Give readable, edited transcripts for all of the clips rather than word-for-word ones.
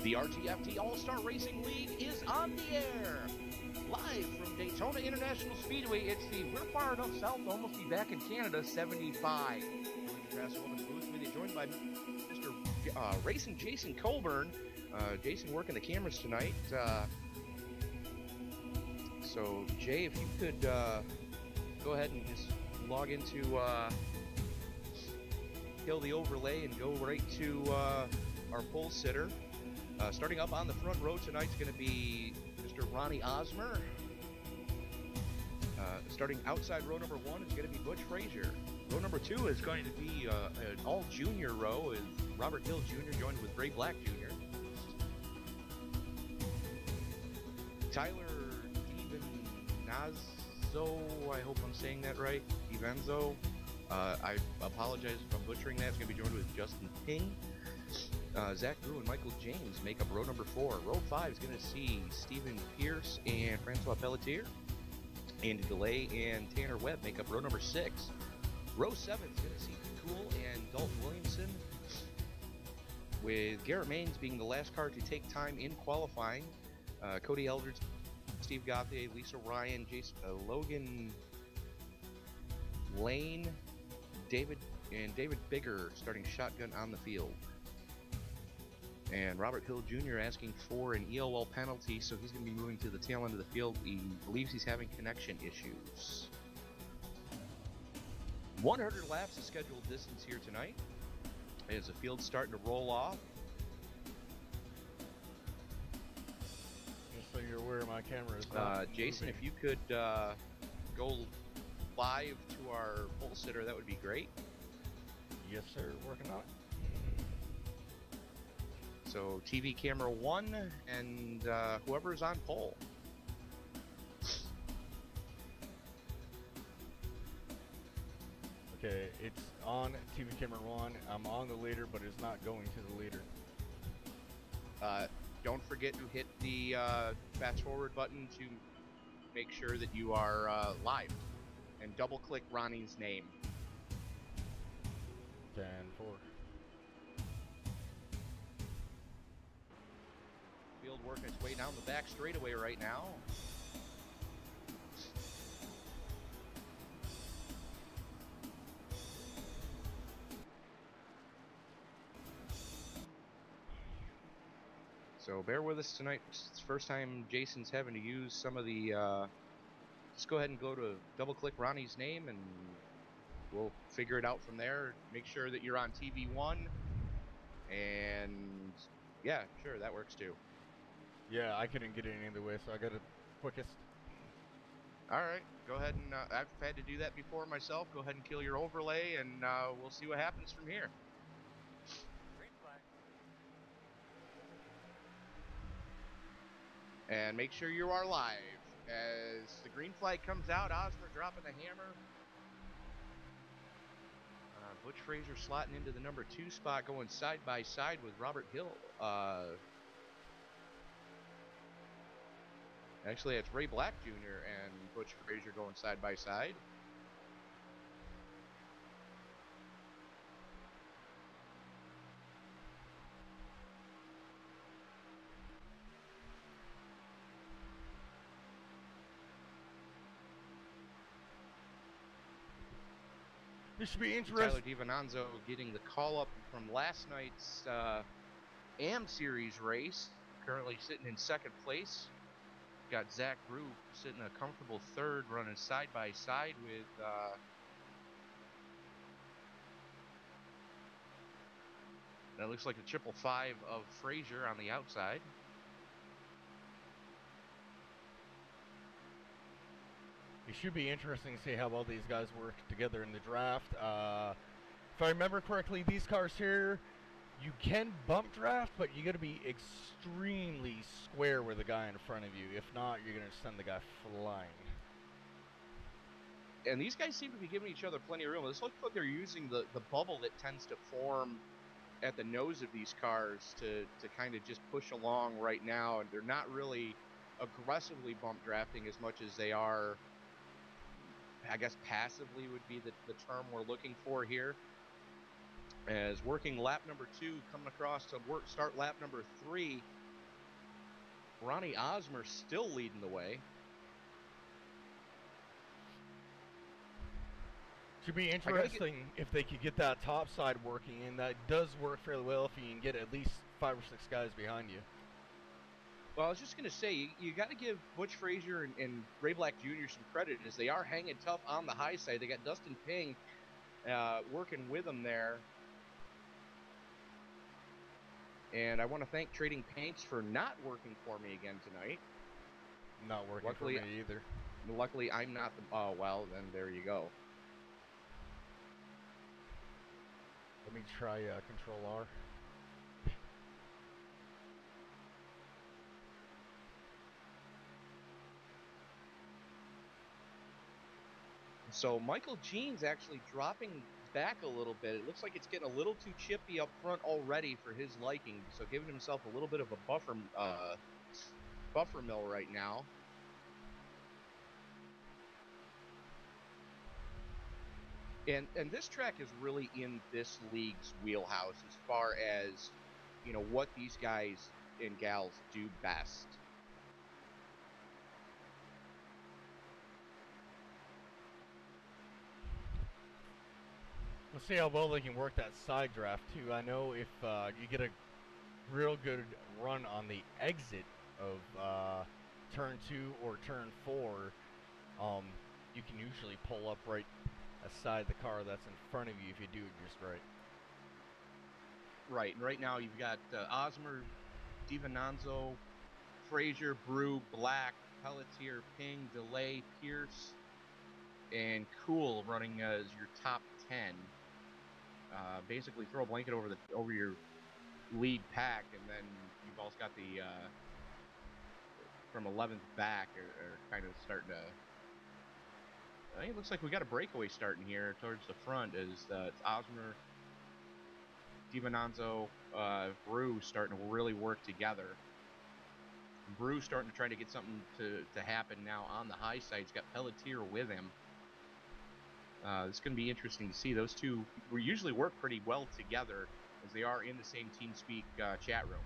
The RTFT Allstar Racing League is on the air. Live from Daytona International Speedway, it's the We're Far Enough South to Almost Be Back in Canada 75. Joined by Mr. Racing Jason Colburn. Jason working the cameras tonight. So, Jay, if you could go ahead and just log into kill the overlay and go right to our pole sitter. Starting up on the front row tonight is going to be Mr. Ronnie Osmer. Starting outside row number 1 is going to be Butch Frazier. Row number 2 is going to be an all-junior row with Robert Hill Jr. joined with Ray Black Jr. Tyler Divenzo, I hope I'm saying that right, Divenzo. I apologize if I'm butchering that. It's going to be joined with Justin Ping. Zach Drew and Michael James make up row number 4. Row 5 is going to see Stephen Pierce and Francois Pelletier. Andy DeLay and Tanner Webb make up row number 6. Row 7 is going to see Cool and Dalton Williamson, with Garrett Maines being the last car to take time in qualifying. Cody Eldridge, Steve Gauthier, Lisa Ryan, Jason, Logan Lane, David Bigger starting shotgun on the field. And Robert Hill Jr. asking for an ELL penalty, so he's going to be moving to the tail end of the field. He believes he's having connection issues. 100 laps of scheduled distance here tonight as the field's starting to roll off. Just so you're aware, my camera is Jason, if you could go live to our pole sitter, that would be great. Yes, sir. Working on it. So TV camera 1 and whoever's on pole. Okay, it's on TV camera 1. I'm on the leader, but it's not going to the leader. Don't forget to hit the fast forward button to make sure that you are live, and double click Ronnie's name. 10-4. Field working its way down the back straightaway right now. So bear with us tonight. It's the first time Jason's having to use some of the just go ahead and go to double click Ronnie's name and we'll figure it out from there. Make sure that you're on TV1, and yeah, sure, that works too. Yeah, I couldn't get it any other way, so I got it quickest. Alright, go ahead and I've had to do that before myself. Go ahead and kill your overlay and we'll see what happens from here. Green flag. And make sure you are live. As the green flag comes out, Osmer dropping the hammer. Butch Frazier slotting into the number 2 spot, going side by side with Robert Hill. Actually, it's Ray Black Jr. and Butch Frazier going side by side. This should be interesting. Tyler DiVinanzo getting the call up from last night's AM Series race, currently sitting in 2nd place. Got Zach Drew sitting a comfortable 3rd, running side by side with that looks like a 555 of Frazier on the outside. It should be interesting to see how well these guys work together in the draft. If I remember correctly, these cars here, you can bump draft, but you got to be extremely square with the guy in front of you. If not, you're going to send the guy flying. And these guys seem to be giving each other plenty of room. This looks like they're using the bubble that tends to form at the nose of these cars to kind of just push along right now. And they're not really aggressively bump drafting as much as they are, I guess passively would be the term we're looking for here. As working lap number 2, coming across to start lap number 3, Ronnie Osmer still leading the way. Should be interesting if they could get that top side working, and that does work fairly well if you can get at least 5 or 6 guys behind you. Well, I was just going to say, you got to give Butch Frazier and Ray Black Jr. some credit, as they are hanging tough on the high side. They got Dustin Ping working with them there. And I want to thank Trading Paints for not working for me again tonight. Not working for me either. Luckily, I'm not the... Oh, well, then there you go. Let me try Control R. So Michael Jean's actually dropping back a little bit. It looks like it's getting a little too chippy up front already for his liking. So giving himself a little bit of a buffer mill right now. And this track is really in this league's wheelhouse as far as, you know, what these guys and gals do best. We'll see how well they can work that side draft too. I know if you get a real good run on the exit of turn 2 or turn 4, you can usually pull up right aside the car that's in front of you if you do it just right. Right, and right now you've got Osmer, DiVincenzo, Frazier, Brew, Black, Pelletier, Ping, Delay, Pierce, and Cool running as your top 10. Basically throw a blanket over your lead pack, and then you've also got the from 11th back are kind of starting to... I think it looks like we got a breakaway starting here towards the front as it's Osmer, DiVincenzo, Brew starting to really work together. Brew starting to try to get something to happen now on the high side. He's got Pelletier with him. It's going to be interesting to see. Those two usually work pretty well together as they are in the same TeamSpeak chat room.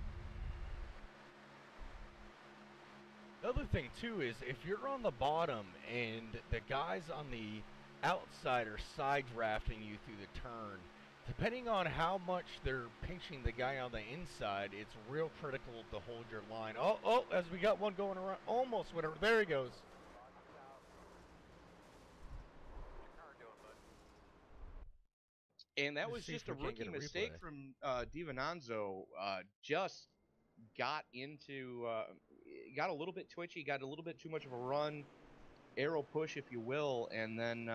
The other thing too is if you're on the bottom and the guys on the outside are side drafting you through the turn, depending on how much they're pinching the guy on the inside, it's real critical to hold your line. Oh, as we got one going around, almost whatever. There he goes. And that was just a rookie mistake from DiVincenzo. Just got into, got a little bit twitchy, got a little bit too much of a run, arrow push, if you will, and then,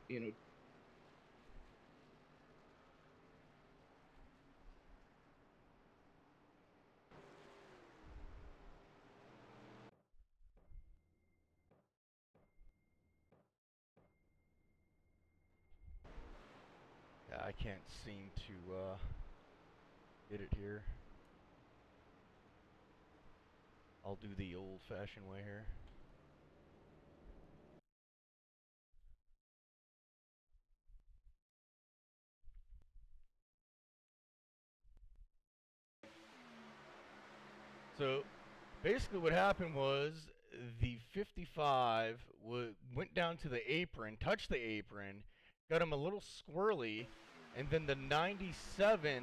you know, yeah, I can't seem to get it here. I'll do the old-fashioned way here. So basically what happened was the 55 went down to the apron, touched the apron, got him a little squirrely, and then the 97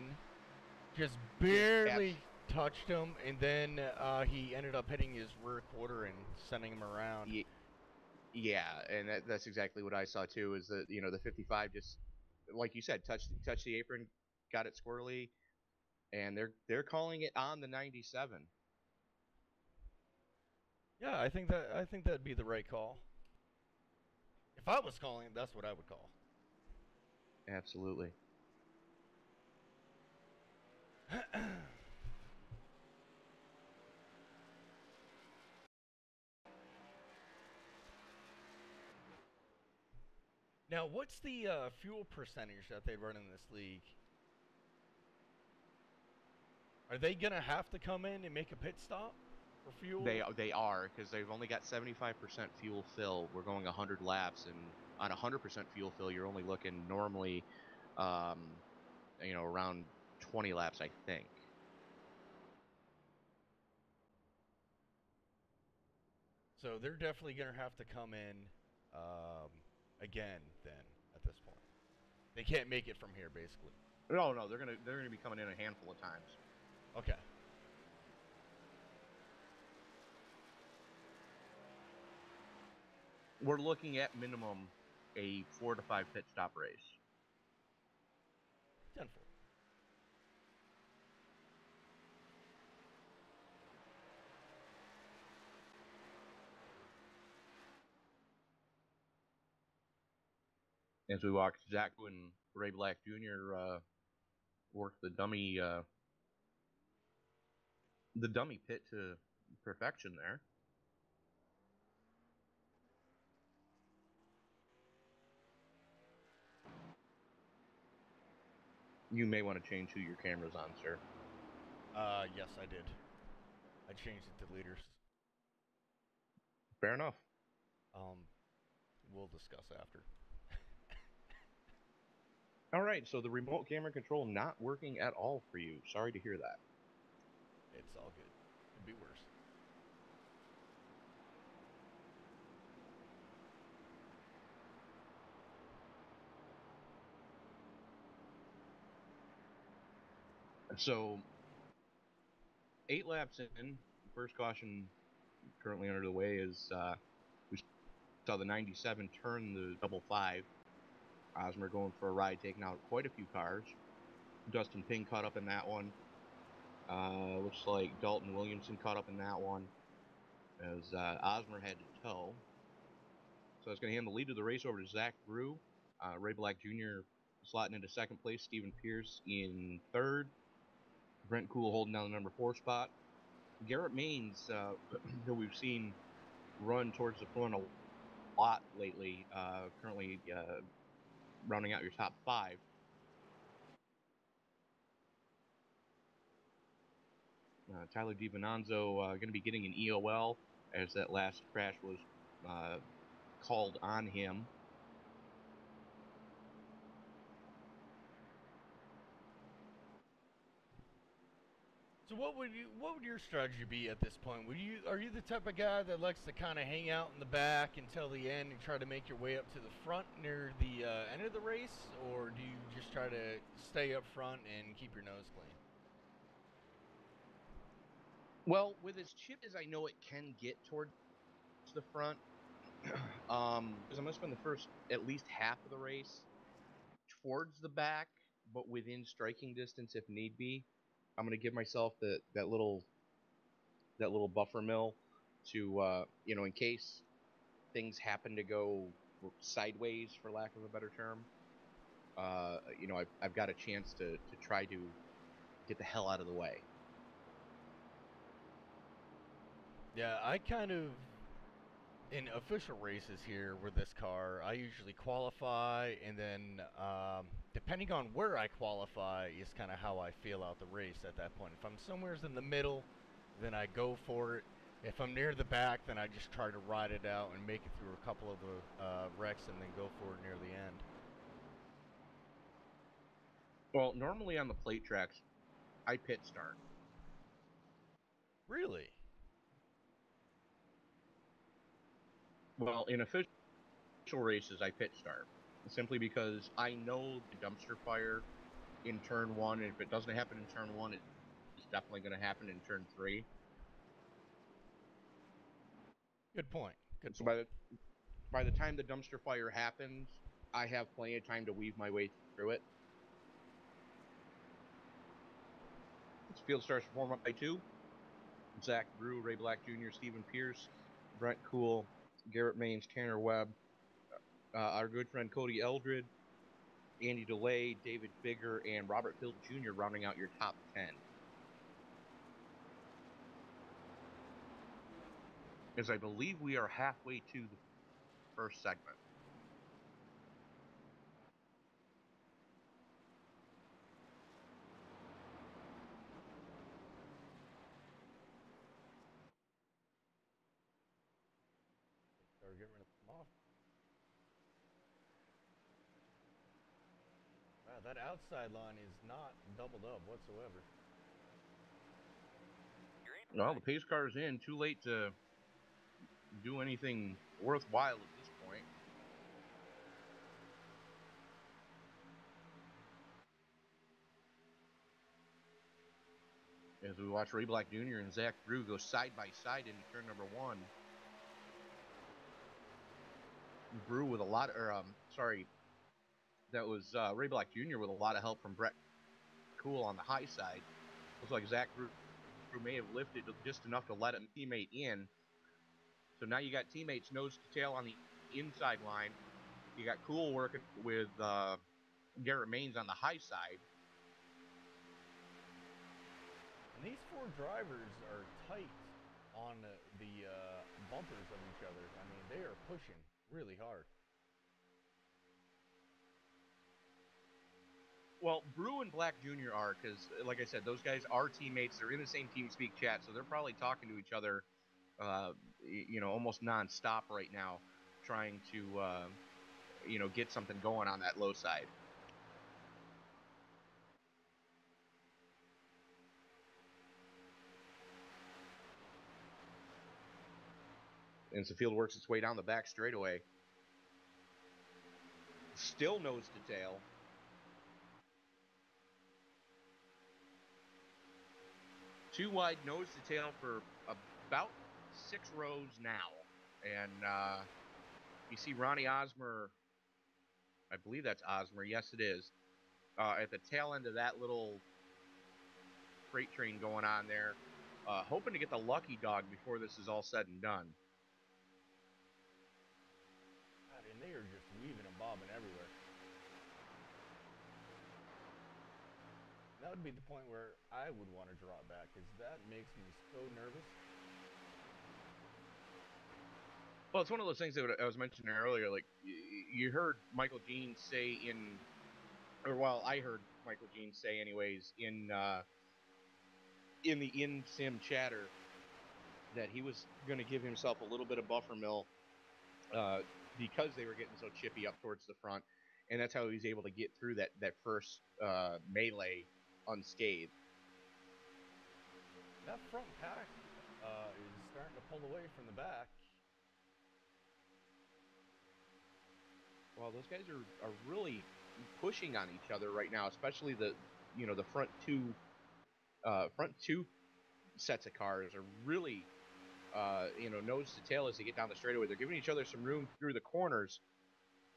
just barely touched him, and then he ended up hitting his rear quarter and sending him around. Yeah, and that's exactly what I saw too, is that, you know, the 55 just, like you said, touched the apron, got it squirrely, and they're calling it on the 97. Yeah, I think that'd be the right call. If I was calling it, that's what I would call. Absolutely. Now, what's the fuel percentage that they run in this league? Are they gonna have to come in and make a pit stop for fuel? They are, because they've only got 75% fuel fill. We're going 100 laps, and on 100% fuel fill, you're only looking normally Around 20 laps, I think. So they're definitely going to have to come in again then at this point. They can't make it from here, basically. No, they're gonna be coming in a handful of times. Okay. We're looking at minimum a 4 to 5 pit stop race. 10-4. As we watch Zach and Ray Black Jr. Work the dummy pit to perfection there. You may want to change who your camera's on, sir. Yes, I did. I changed it to leaders. Fair enough. We'll discuss after. All right, so the remote camera control not working at all for you. Sorry to hear that. It's all good. Could be worse. So, 8 laps in, first caution currently under the way is we saw the 97 turn the double 5. Osmer going for a ride, taking out quite a few cars. Dustin Ping caught up in that one. Looks like Dalton Williamson caught up in that one as Osmer had to tow. So it's going to hand the lead of the race over to Zach Brew. Ray Black Jr. slotting into second place. Stephen Pierce in third. Brent Cool holding down the number 4 spot. Garrett Maines, who we've seen run towards the front a lot lately, currently rounding out your top 5. Tyler DiVinanzo going to be getting an EOL as that last crash was called on him. So what would your strategy be at this point? Are you the type of guy that likes to kind of hang out in the back until the end and try to make your way up to the front near the end of the race, or do you just try to stay up front and keep your nose clean? Well, with as chipped as I know it can get towards the front, because I'm going to spend the first at least half of the race towards the back, but within striking distance if need be. I'm going to give myself that little buffer mill to in case things happen to go sideways, for lack of a better term. I've got a chance to try to get the hell out of the way. Yeah, I kind of, in official races here with this car, I usually qualify, and then depending on where I qualify is kind of how I feel out the race at that point. If I'm somewhere in the middle, then I go for it. If I'm near the back, then I just try to ride it out and make it through a couple of the wrecks and then go for it near the end. Well, normally on the plate tracks, I pit start. Really? Well, in official races, I pit start. Simply because I know the dumpster fire in turn 1, and if it doesn't happen in turn 1, it's definitely going to happen in turn 3. Good point. So by the time the dumpster fire happens, I have plenty of time to weave my way through it. This field starts to form up by 2. Zach Brew, Ray Black Jr., Stephen Pierce, Brent Cool, Garrett Maines, Tanner Webb, our good friend Cody Eldred, Andy DeLay, David Bigger, and Robert Hill Jr. rounding out your top 10. As I believe we are halfway to the first segment. Or get rid of them off. Wow, That outside line is not doubled up whatsoever. Green Well, flag. the pace car's in. Too late to do anything worthwhile at this point. As we watch Ray Black Jr. and Zach Drew go side by side into turn number 1. Drew with a lot, that was Ray Black Jr. with a lot of help from Brett Cool on the high side. Looks like Zach Drew may have lifted just enough to let a teammate in. So now you got teammates nose to tail on the inside line. You got Cool working with Garrett Maines on the high side. And these four drivers are tight on the bumpers of each other. I mean, they are pushing really hard. Well, Brew and Black Jr. are, because, like I said, those guys are teammates. They're in the same TeamSpeak chat, so they're probably talking to each other, almost nonstop right now, trying to, get something going on that low side. And the field works its way down the back straightaway. Still nose to tail. Two wide nose to tail for about 6 rows now. And you see Ronnie Osmer, I believe that's Osmer, yes it is, at the tail end of that little freight train going on there, hoping to get the lucky dog before this is all said and done. God, and they are just weaving and bobbing everywhere. That would be the point where I would want to drop back, because that makes me so nervous. Well, it's one of those things that I was mentioning earlier. Like, you heard Michael Jean say I heard Michael Jean say anyways in the in-sim chatter that he was going to give himself a little bit of buffer mill because they were getting so chippy up towards the front, and that's how he was able to get through that first melee unscathed. That front pack is starting to pull away from the back. Well, those guys are really pushing on each other right now, especially the front two sets of cars are really nose to tail as they get down the straightaway. They're giving each other some room through the corners,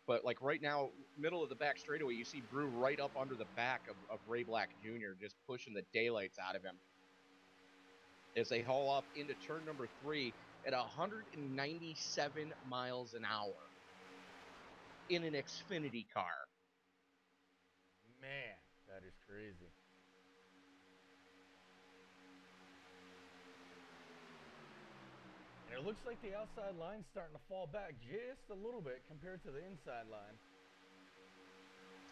but like right now, middle of the back straightaway, you see Brew right up under the back of Ray Black Jr. just pushing the daylights out of him as they haul up into turn number 3 at 197 miles an hour in an Xfinity car. Man, that is crazy. And it looks like the outside line's starting to fall back just a little bit compared to the inside line.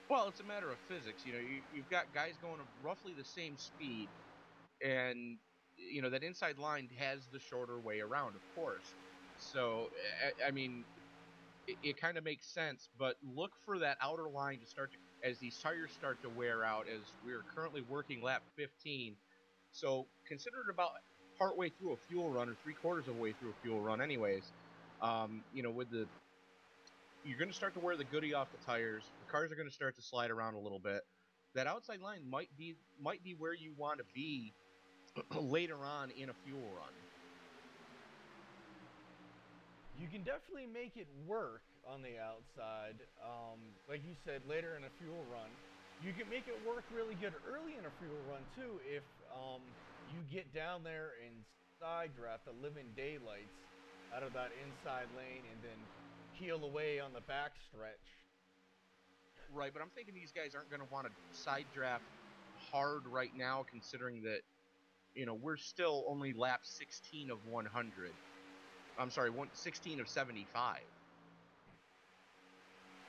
Well, it's a matter of physics. You've got guys going at roughly the same speed, and that inside line has the shorter way around, of course. So, I mean, it kind of makes sense, but look for that outer line to start as these tires start to wear out, as we're currently working lap 15. So consider it about partway through a fuel run, or 3/4 of a way through a fuel run anyways. You're going to start to wear the goodie off the tires. The cars are going to start to slide around a little bit. That outside line might be where you want to be later on in a fuel run. You can definitely make it work on the outside. Like you said, later in a fuel run. You can make it work really good early in a fuel run too if you get down there and side draft the living daylights out of that inside lane and then peel away on the back stretch. Right, but I'm thinking these guys aren't going to want to side draft hard right now, considering that we're still only lap 16 of 100. I'm sorry, 16 of 75.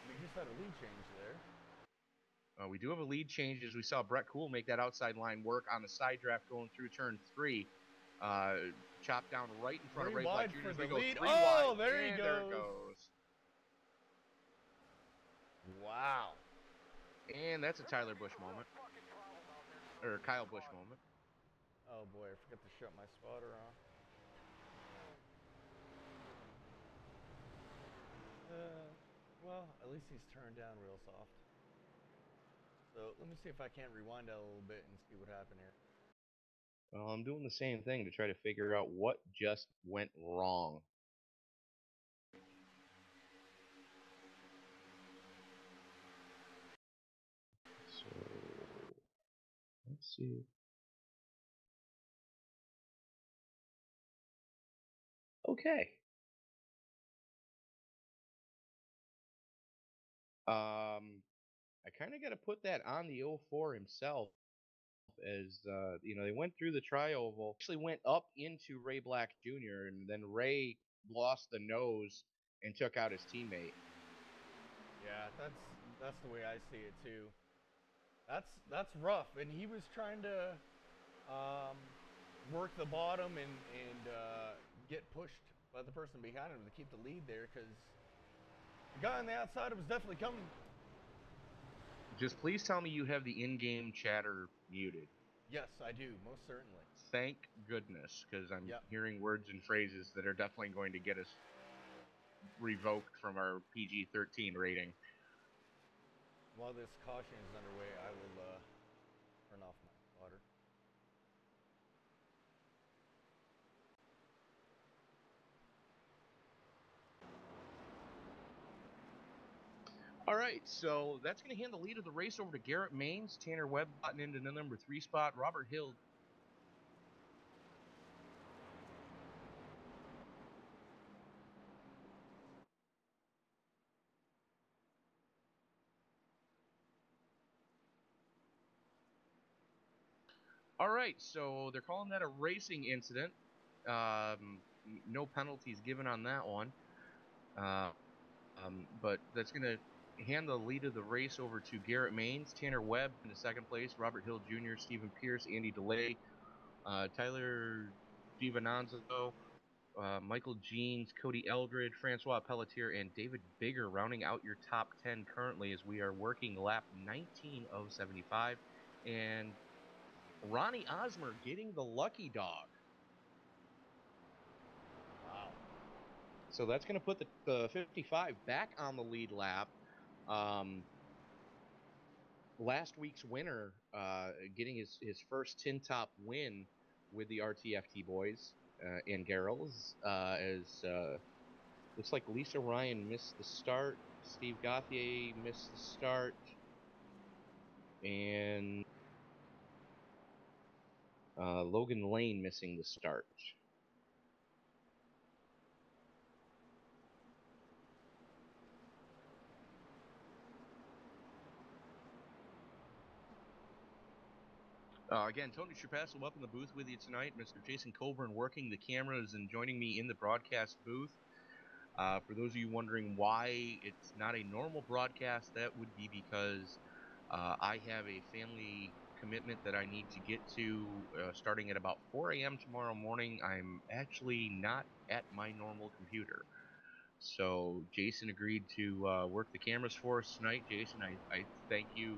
We just had a lead change there. We do have a lead change, as we saw Brett Cool make that outside line work on the side draft going through turn 3. Chopped down right in front of Ray Black Jr. For as the we go lead. 3 Oh, wide. there he And goes. there it goes. Wow. And that's a Tyler Busch moment. Or Kyle Busch moment. Oh boy, I forgot to shut my spotter off. Well, at least he's turned down real soft. So let me see if I can't rewind that a little bit and see what happened here. Well, I'm doing the same thing to try to figure out what just went wrong. So, let's see. Okay. I kind of got to put that on the 04 himself, as they went through the tri-oval, actually went up into Ray Black Jr., and then Ray lost the nose and took out his teammate. Yeah, that's the way I see it too. That's rough, and he was trying to work the bottom and get pushed by the person behind him to keep the lead there, because the guy on the outside was definitely coming. Just please tell me you have the in-game chatter muted. Yes, I do, most certainly. Thank goodness, because I'm hearing words and phrases that are definitely going to get us revoked from our PG-13 rating. While this caution is underway, I will turn off my spotter. All right, so that's going to hand the lead of the race over to Garrett Maines. Tanner Webb gotten into the number 3 spot. Robert Hill. All right, so they're calling that a racing incident. No penalties given on that one. But that's going to hand the lead of the race over to Garrett Maines. Tanner Webb in the second place. Robert Hill Jr., Stephen Pierce, Andy DeLay, Tyler DiVincenzo, Michael Jeans, Cody Eldred, Francois Pelletier, and David Bigger rounding out your top 10 currently, as we are working lap 19 of 75. And Ronnie Osmer getting the lucky dog. Wow. So that's going to put the 55 back on the lead lap. Last week's winner getting his first tin top win with the RTFT boys and girls, as looks like Lisa Ryan missed the start, Steve Gauthier missed the start, and Logan Lane missing the start. Again, Tony Sherpassel up in the booth with you tonight. Mr. Jason Colburn working the cameras and joining me in the broadcast booth. For those of you wondering why it's not a normal broadcast, that would be because I have a family commitment that I need to get to starting at about 4 a.m. tomorrow morning. I'm actually not at my normal computer. So Jason agreed to work the cameras for us tonight. Jason, I thank you.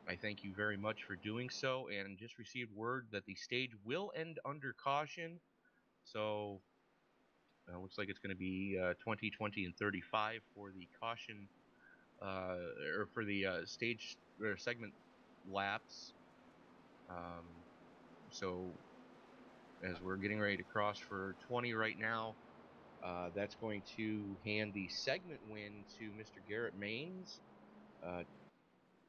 I thank you very much for doing so, and just received word that the stage will end under caution. So looks like it's going to be 20, 20, and 35 for the caution, or for the stage or segment laps. So as we're getting ready to cross for 20 right now, that's going to hand the segment win to Mr. Garrett Maines.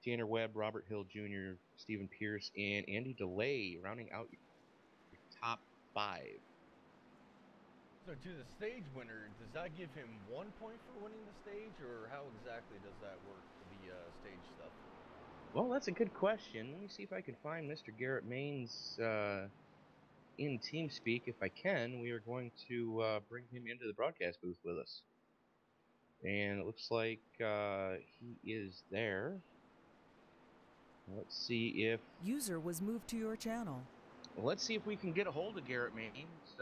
Tanner Webb, Robert Hill Jr., Stephen Pierce, and Andy DeLay rounding out your top 5. So to the stage winner, does that give him 1 point for winning the stage, or how exactly does that work for the stage stuff? Well, that's a good question. Let me see if I can find Mr. Garrett Maines in TeamSpeak. If I can, we are going to bring him into the broadcast booth with us. And it looks like he is there. Let's see if... User was moved to your channel. Let's see if we can get a hold of Garrett Maines.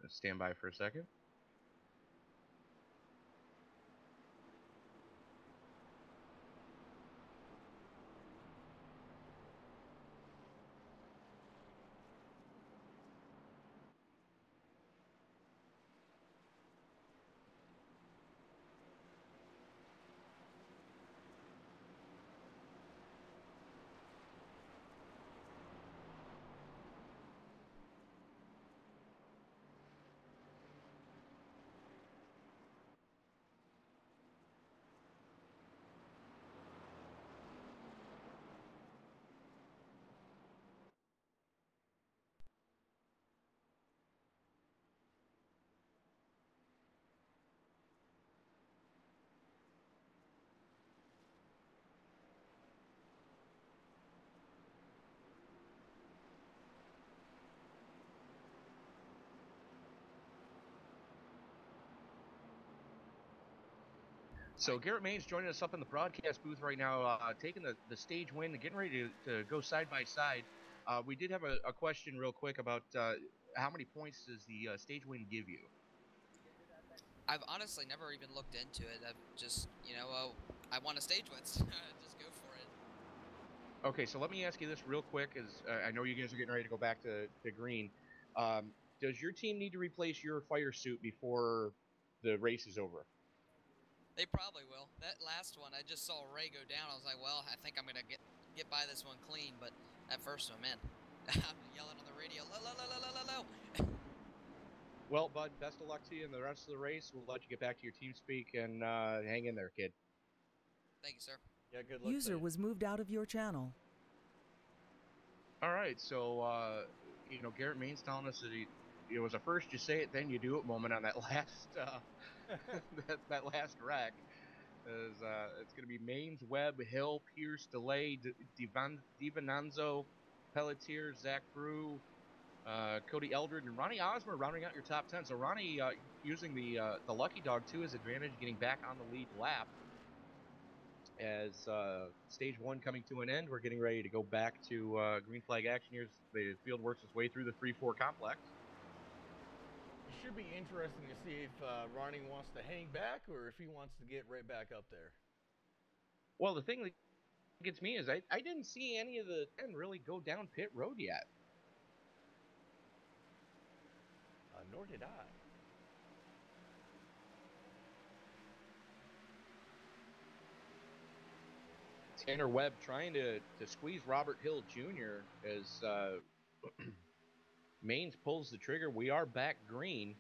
stand by for a second. So Garrett Main's joining us up in the broadcast booth right now, taking the stage win, getting ready to go side by side. We did have a question real quick about how many points does the stage win give you? I've honestly never even looked into it. I've just, I want a stage win. Just go for it. Okay, so let me ask you this real quick, as I know you guys are getting ready to go back to green. Does your team need to replace your fire suit before the race is over? They probably will. That last one, I just saw Ray go down. I was like, well, I think I'm going to get by this one clean. But that first one, man, I'm yelling on the radio, low. Well, bud, best of luck to you in the rest of the race. We'll let you get back to your team speak and hang in there, kid. Thank you, sir. Yeah, good luck. User was moved out of your channel. All right, so Garrett Main's telling us that it was a first you say it, then you do it moment on that last that last wreck. It's going to be Mains, Webb, Hill, Pierce, Delay, Divananzo, Pelletier, Zach Brew, Cody Eldred, and Ronnie Osmer rounding out your top 10. So Ronnie using the lucky dog to his advantage, getting back on the lead lap. As stage one coming to an end, we're getting ready to go back to green flag action here. The field works its way through the 3-4 complex. It should be interesting to see if Ronnie wants to hang back or if he wants to get right back up there. Well, the thing that gets me is I didn't see any of the 10 really go down pit road yet. Nor did I. Tanner Webb trying to squeeze Robert Hill Jr. as Mains pulls the trigger. We are back green.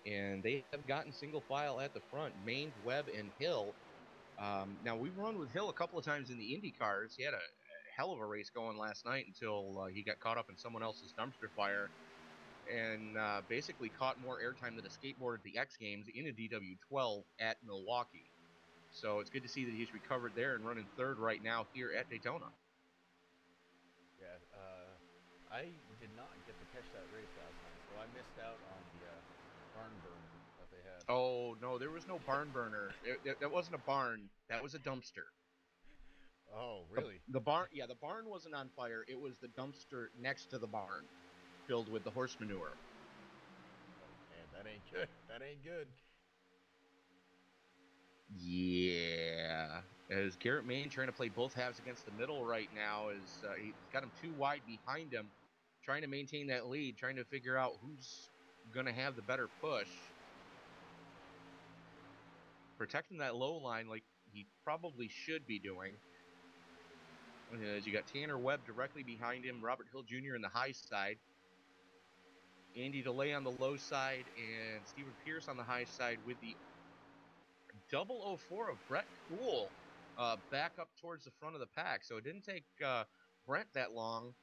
And they have gotten single file at the front. Mains, Webb, and Hill. Now, we've run with Hill a couple of times in the Indy cars. He had a hell of a race going last night until he got caught up in someone else's dumpster fire and basically caught more airtime than a skateboard at the X Games in a DW12 at Milwaukee. So it's good to see that he's recovered there and running third right now here at Daytona. Yeah, I did not get to catch that race last night, so I missed out on the barn burner that they had. Oh, no, there was no barn burner. That wasn't a barn. That was a dumpster. Oh, really? The barn wasn't on fire. It was the dumpster next to the barn filled with the horse manure. Man, that ain't good. That ain't good. Yeah. As Garrett Main trying to play both halves against the middle right now, as he's got him too wide behind him, trying to maintain that lead, trying to figure out who's going to have the better push. Protecting that low line like he probably should be doing. As you got Tanner Webb directly behind him, Robert Hill Jr. in the high side, Andy DeLay on the low side, and Stephen Pierce on the high side with the 004 of Brett Poole back up towards the front of the pack. So it didn't take Brent that long.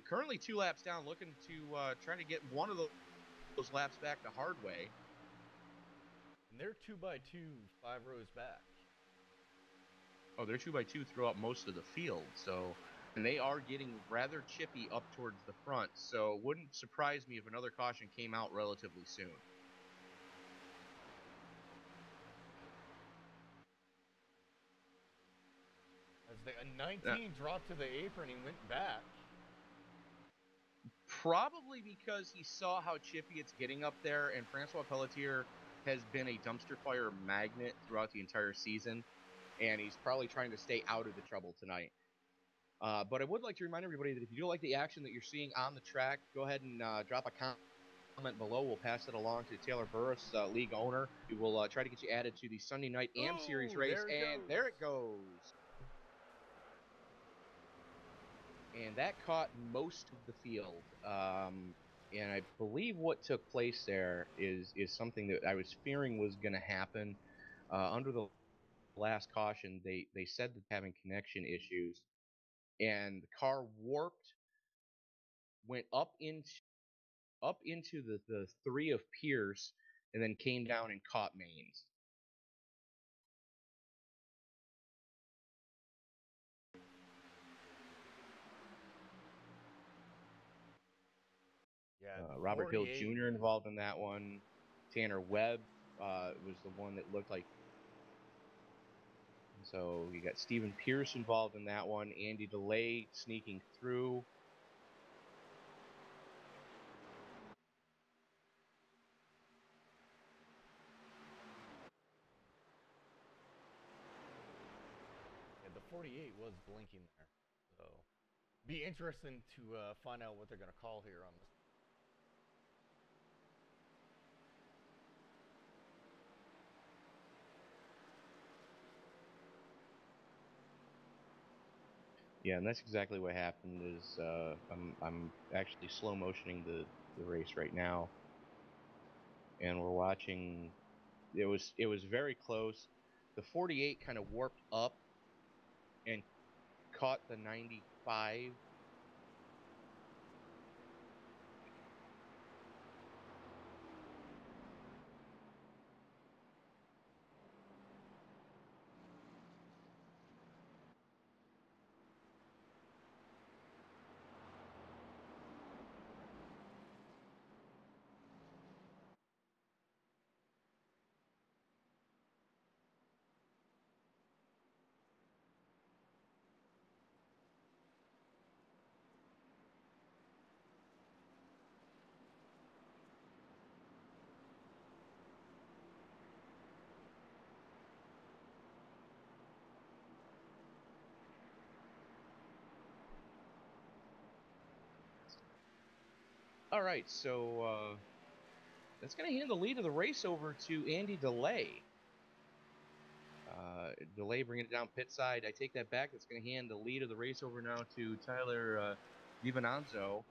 Currently 2 laps down, looking to try to get one of those laps back the hard way. And they're 2x2, 5 rows back. Oh, they're 2x2 throughout most of the field. So, and they are getting rather chippy up towards the front. So it wouldn't surprise me if another caution came out relatively soon. As the 19 dropped to the apron and went back. Probably because he saw how chippy it's getting up there, and Francois Pelletier has been a dumpster fire magnet throughout the entire season, and he's probably trying to stay out of the trouble tonight. But I would like to remind everybody that if you do like the action that you're seeing on the track, go ahead and drop a comment below. We'll pass it along to Taylor Burris, league owner. We will try to get you added to the Sunday night AM Series race, and there it goes. And that caught most of the field. And I believe what took place there is something that I was fearing was going to happen. Under the last caution, they said that having connection issues, and the car warped, went up into the three of Pierce, and then came down and caught Maines. Yeah, Robert Hill 48. Jr. involved in that one. Tanner Webb was the one that looked like. So you got Stephen Pierce involved in that one. Andy DeLay sneaking through. Yeah, the 48 was blinking there. So, be interesting to find out what they're going to call here on this. Yeah, and that's exactly what happened. Is I'm actually slow motioning the race right now, and we're watching. It was very close. The 48 kind of warped up and caught the 95. All right, so that's going to hand the lead of the race over to Andy DeLay. DeLay bringing it down pit side. I take that back. That's going to hand the lead of the race over now to Tyler DiVincenzo,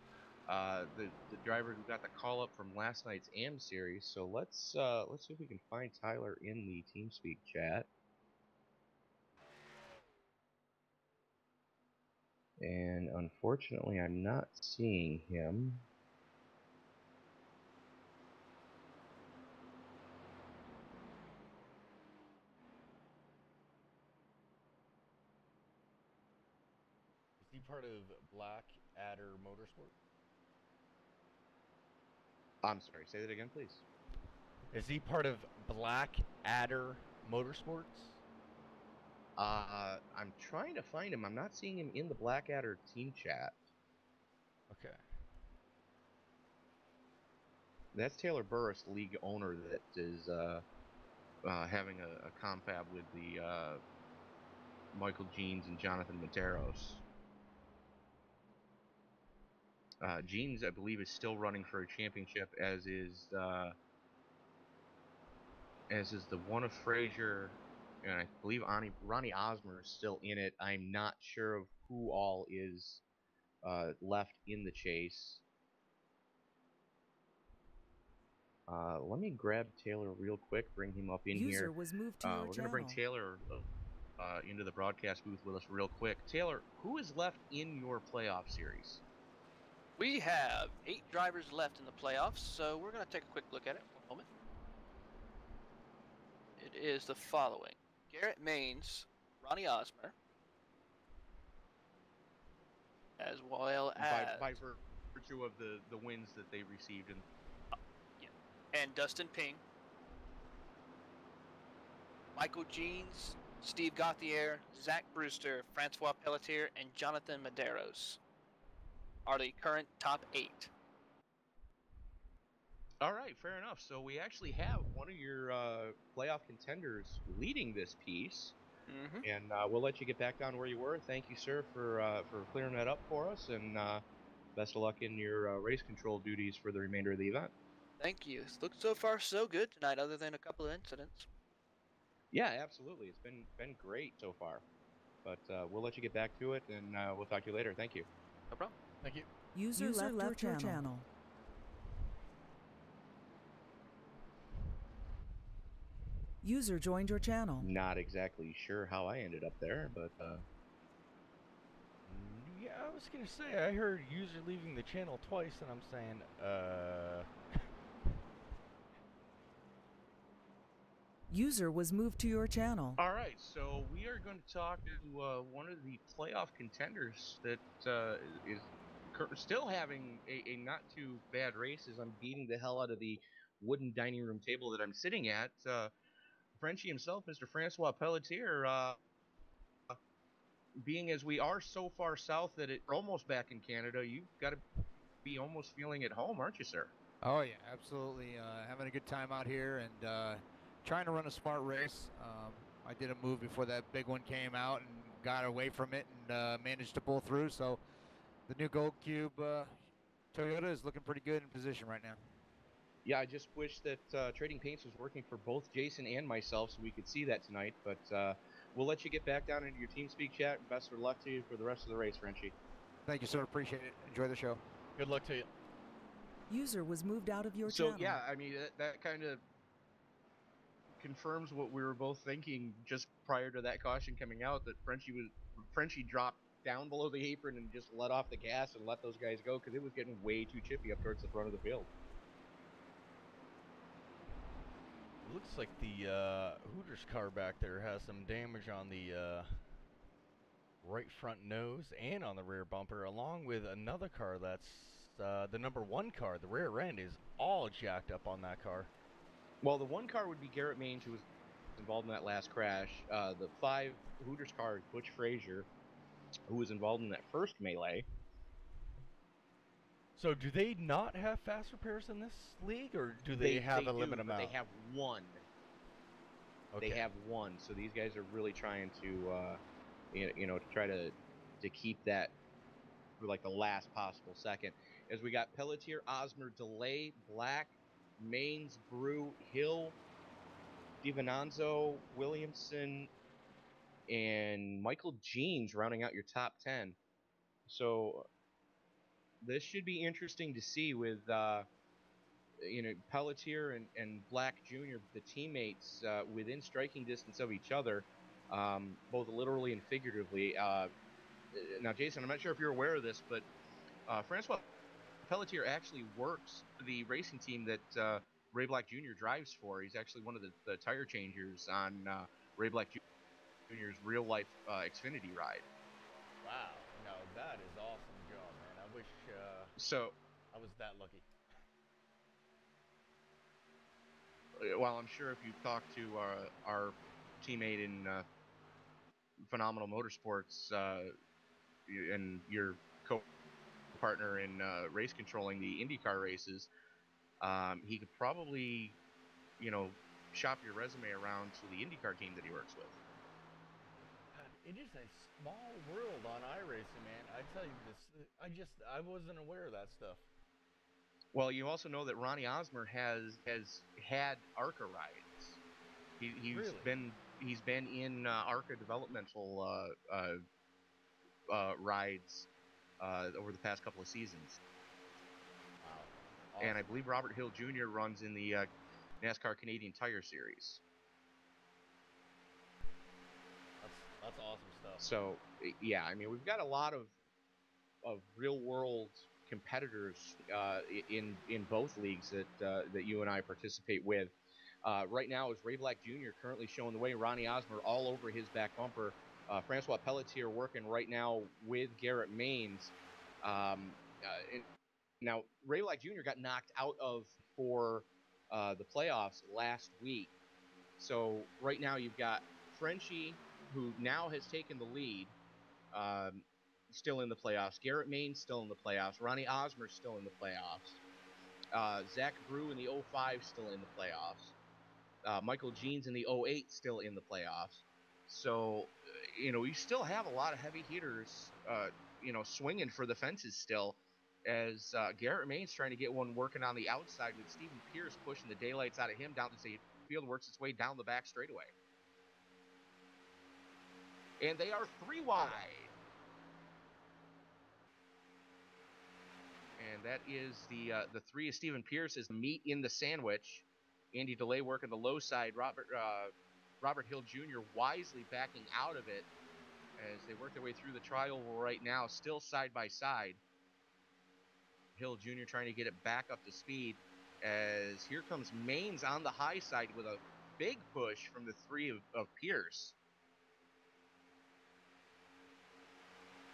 the driver who got the call up from last night's AM Series. So let's see if we can find Tyler in the TeamSpeak chat. And unfortunately, I'm not seeing him. Is he part of Black Adder Motorsport? I'm sorry, say that again, please. Is he part of Black Adder Motorsports? I'm trying to find him. I'm not seeing him in the Blackadder team chat. Okay. That's Taylor Burris, league owner, that is having a confab with the Michael Jeans and Jonathan Medeiros. Jeans, I believe, is still running for a championship, as is the one of Frazier, and I believe Ronnie Osmer is still in it. I'm not sure of who all is left in the chase. Let me grab Taylor real quick, bring him up in User here. was moved to your We're going to channel. bring Taylor into the broadcast booth with us real quick. Taylor, who is left in your playoff series? We have 8 drivers left in the playoffs, so we're going to take a quick look at it. One moment. It is the following: Garrett Maines, Ronnie Osmer, as well as By virtue of the wins that they received. and Dustin Ping, Michael Jeans, Steve Gauthier, Zach Brewster, Francois Pelletier, and Jonathan Medeiros are the current top 8. All right, fair enough. So we actually have one of your playoff contenders leading this piece, Mm-hmm. and we'll let you get back down where you were. Thank you, sir, for clearing that up for us, and best of luck in your race control duties for the remainder of the event. Thank you. It's looked so far so good tonight, other than a couple of incidents. Yeah, absolutely. It's been great so far, but we'll let you get back to it, and we'll talk to you later. Thank you. No problem. Thank you. User left your channel. User joined your channel. Not exactly sure how I ended up there, but Yeah, I was gonna say, I heard user leaving the channel twice, and I'm saying, User was moved to your channel. All right, so we are going to talk to one of the playoff contenders that is still having a not too bad race as I'm beating the hell out of the wooden dining room table that I'm sitting at. Frenchie himself, Mr. Francois Pelletier, being as we are so far south that we're almost back in Canada, you've got to be almost feeling at home, aren't you, sir? Oh yeah, absolutely. Having a good time out here and trying to run a smart race. I did a move before that big one came out and got away from it and managed to pull through. So the new Gold Cube Toyota is looking pretty good in position right now. Yeah, I just wish that Trading Paints was working for both Jason and myself so we could see that tonight. But we'll let you get back down into your team speak chat. And best of luck to you for the rest of the race, Frenchie. Thank you, sir. Appreciate it. Enjoy the show. good luck to you. User was moved out of your channel. So, yeah, I mean, that kind of confirms what we were both thinking just prior to that caution coming out, that Frenchie dropped down below the apron and just let off the gas and let those guys go because it was getting way too chippy up towards the front of the field. Looks like the Hooters car back there has some damage on the right front nose and on the rear bumper, along with another car that's the number 1 car. The rear end is all jacked up on that car. Well, the one car would be Garrett Mange, who was involved in that last crash. The 5 Hooters car is Butch Frazier, who was involved in that first melee. So do they not have fast repairs in this league, or do they have a limited amount? They have one. Okay. They have one. So these guys are really trying to, to try to keep that for like the last possible second. As we got Pelletier, Osmer, Delay, Black, Maines, Brew, Hill, DiVincenzo, Williamson, and Michael Jeans rounding out your top 10. So this should be interesting to see with Pelletier and Black Jr., the teammates within striking distance of each other, both literally and figuratively. Now, Jason, I'm not sure if you're aware of this, but Francois Pelletier actually works for the racing team that Ray Black Jr. drives for. He's actually one of the tire changers on Ray Black Jr.'s real-life Xfinity ride. Wow. No, that is awesome job, man. I wish So, I was that lucky. well, I'm sure if you talk to our teammate in Phenomenal Motorsports and your co-partner in race controlling the IndyCar races, he could probably, shop your resume around to the IndyCar team that he works with. God, it is a small world on iRacing, man. I tell you this, I wasn't aware of that stuff. Well, you also know that Ronnie Osmer has had ARCA rides. He's been in ARCA developmental rides over the past couple of seasons. Wow. Awesome. And I believe Robert Hill Jr. runs in the NASCAR Canadian Tire Series. That's awesome stuff. So, yeah, I mean, we've got a lot of real-world competitors in both leagues that you and I participate with. Right now is Ray Black Jr. currently showing the way. Ronnie Osmer all over his back bumper. Francois Pelletier working right now with Garrett Maines. Now, Ray Black Jr. got knocked out of for the playoffs last week. So right now you've got Frenchie, who now has taken the lead, still in the playoffs. Garrett Maines still in the playoffs. Ronnie Osmer still in the playoffs. Zach Brew in the 05 still in the playoffs. Michael Jeans in the 08 still in the playoffs. So, we still have a lot of heavy hitters, swinging for the fences still, as Garrett Main's trying to get one working on the outside with Stephen Pierce pushing the daylights out of him down the field, works its way down the back straightaway. And they are 3 wide. And that is the 3 of Stephen Pierce is the meat in the sandwich. Andy DeLay working the low side. Robert Hill Jr. wisely backing out of it as they work their way through the tri-oval right now, still side by side. Hill Jr. trying to get it back up to speed as here comes Maines on the high side with a big push from the 3 of Pierce.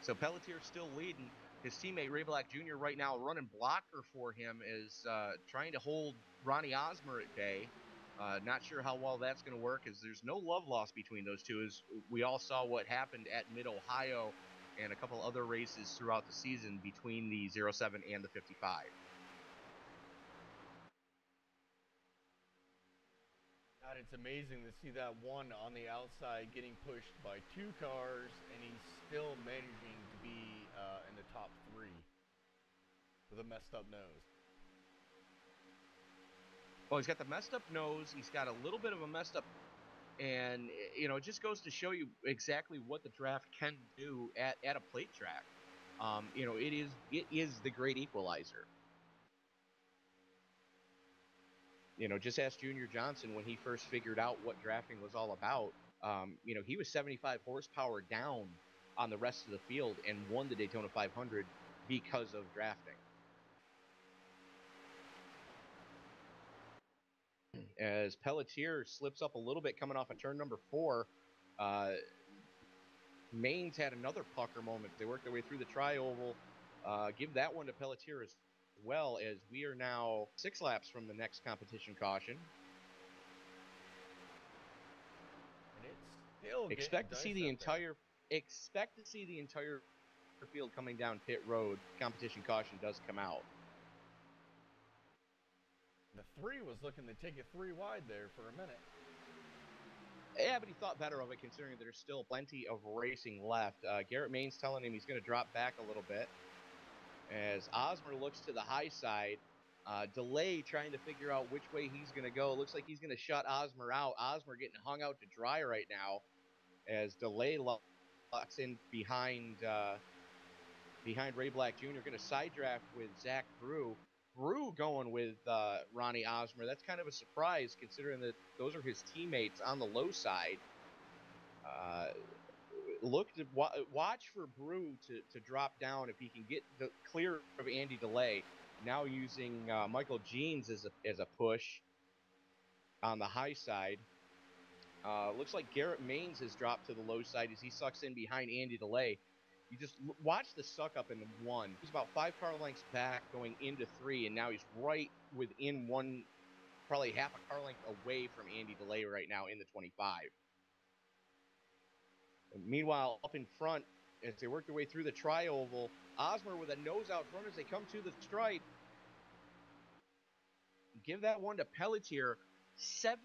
So Pelletier still leading. His teammate Ray Black Jr. right now running blocker for him is trying to hold Ronnie Osmer at bay. Not sure how well that's going to work, as there's no love lost between those two, as we all saw what happened at Mid-Ohio and a couple other races throughout the season between the 07 and the 55. God, it's amazing to see that one on the outside getting pushed by 2 cars, and he's still managing to be in the top 3 with a messed up nose. Well, he's got the messed up nose. He's got a little bit of a messed up, and it just goes to show you exactly what the draft can do at a plate track. It is the great equalizer. Just ask Junior Johnson when he first figured out what drafting was all about. He was 75 horsepower down on the rest of the field and won the Daytona 500 because of drafting. As Pelletier slips up a little bit coming off of turn number 4, Maines had another pucker moment. They worked their way through the tri-oval. Give that one to Pelletier as well, as we are now 6 laps from the next competition caution. And it's still expect to see the entire field coming down pit road. Competition caution does come out. The 3 was looking to take it 3 wide there for a minute. Yeah, but he thought better of it, considering there's still plenty of racing left. Garrett Main's telling him he's going to drop back a little bit, as Osmer looks to the high side. Delay trying to figure out which way he's going to go. Looks like he's going to shut Osmer out. Osmer getting hung out to dry right now, as Delay locks in behind Ray Black Jr. Going to side draft with Zach Brew. Brew going with Ronnie Osmer. That's kind of a surprise, considering that those are his teammates on the low side. Watch for Brew to drop down if he can get clear of Andy DeLay. Now using Michael Jeans as a push on the high side. Looks like Garrett Maines has dropped to the low side as he sucks in behind Andy DeLay. You just watch the suck up in the 1. He's about 5 car lengths back going into 3, and now he's right within 1, probably half a car length away from Andy DeLay right now in the 25. And meanwhile, up in front, as they work their way through the tri-oval, Osmer with a nose out front as they come to the stripe. Give that one to Pelletier. 7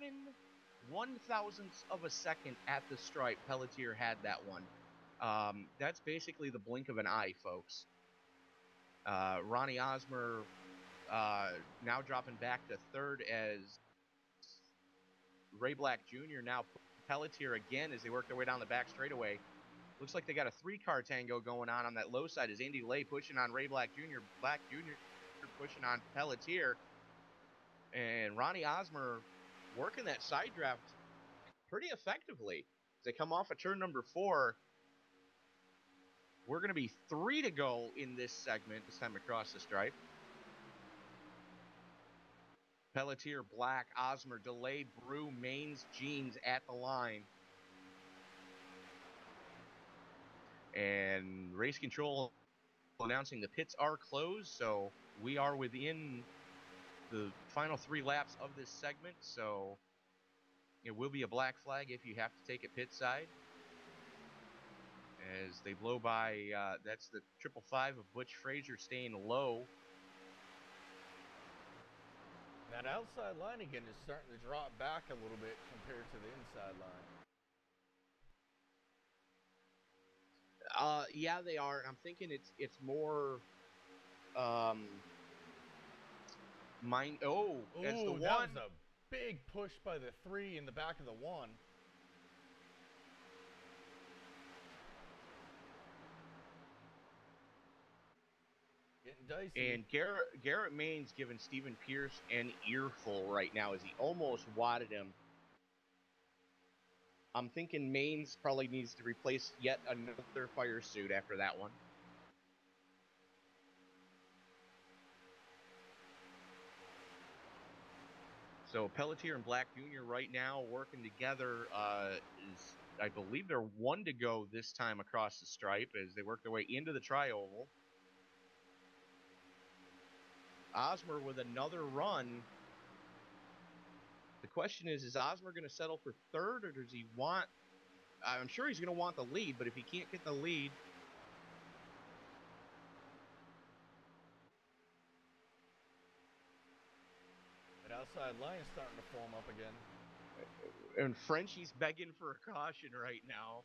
1/1000ths of a second at the stripe. Pelletier had that one. That's basically the blink of an eye, folks. Ronnie Osmer now dropping back to 3rd, as Ray Black Jr. now Pelletier again as they work their way down the back straightaway. Looks like they got a 3-car tango going on that low side, as Andy DeLay pushing on Ray Black Jr. Black Jr. pushing on Pelletier. And Ronnie Osmer working that side draft pretty effectively. As they come off of turn number 4, we're going to be 3 to go in this segment, this time across the stripe. Pelletier, Black, Osmer, DeLay, Brew, Maines, Jeans at the line. And race control announcing the pits are closed, so we are within the final 3 laps of this segment, so it will be a black flag if you have to take it pit side. As they blow by, that's the 555 of Butch Frazier staying low. That outside line again is starting to drop back a little bit compared to the inside line. Yeah, they are. I'm thinking it's more mine. Oh, as the Ooh, one. that was a big push by the 3 in the back of the 1. Getting dicey. And Garrett Main's giving Stephen Pierce an earful right now as he almost wadded him. I'm thinking Main's probably needs to replace yet another fire suit after that one. So Pelletier and Black Jr. right now working together. I believe they're 1 to go this time across the stripe as they work their way into the tri-oval. Osmer with another run. The question is Osmer going to settle for 3rd, or does he want... I'm sure he's going to want the lead, but if he can't get the lead... That outside line is starting to form up again. And Frenchie's begging for a caution right now.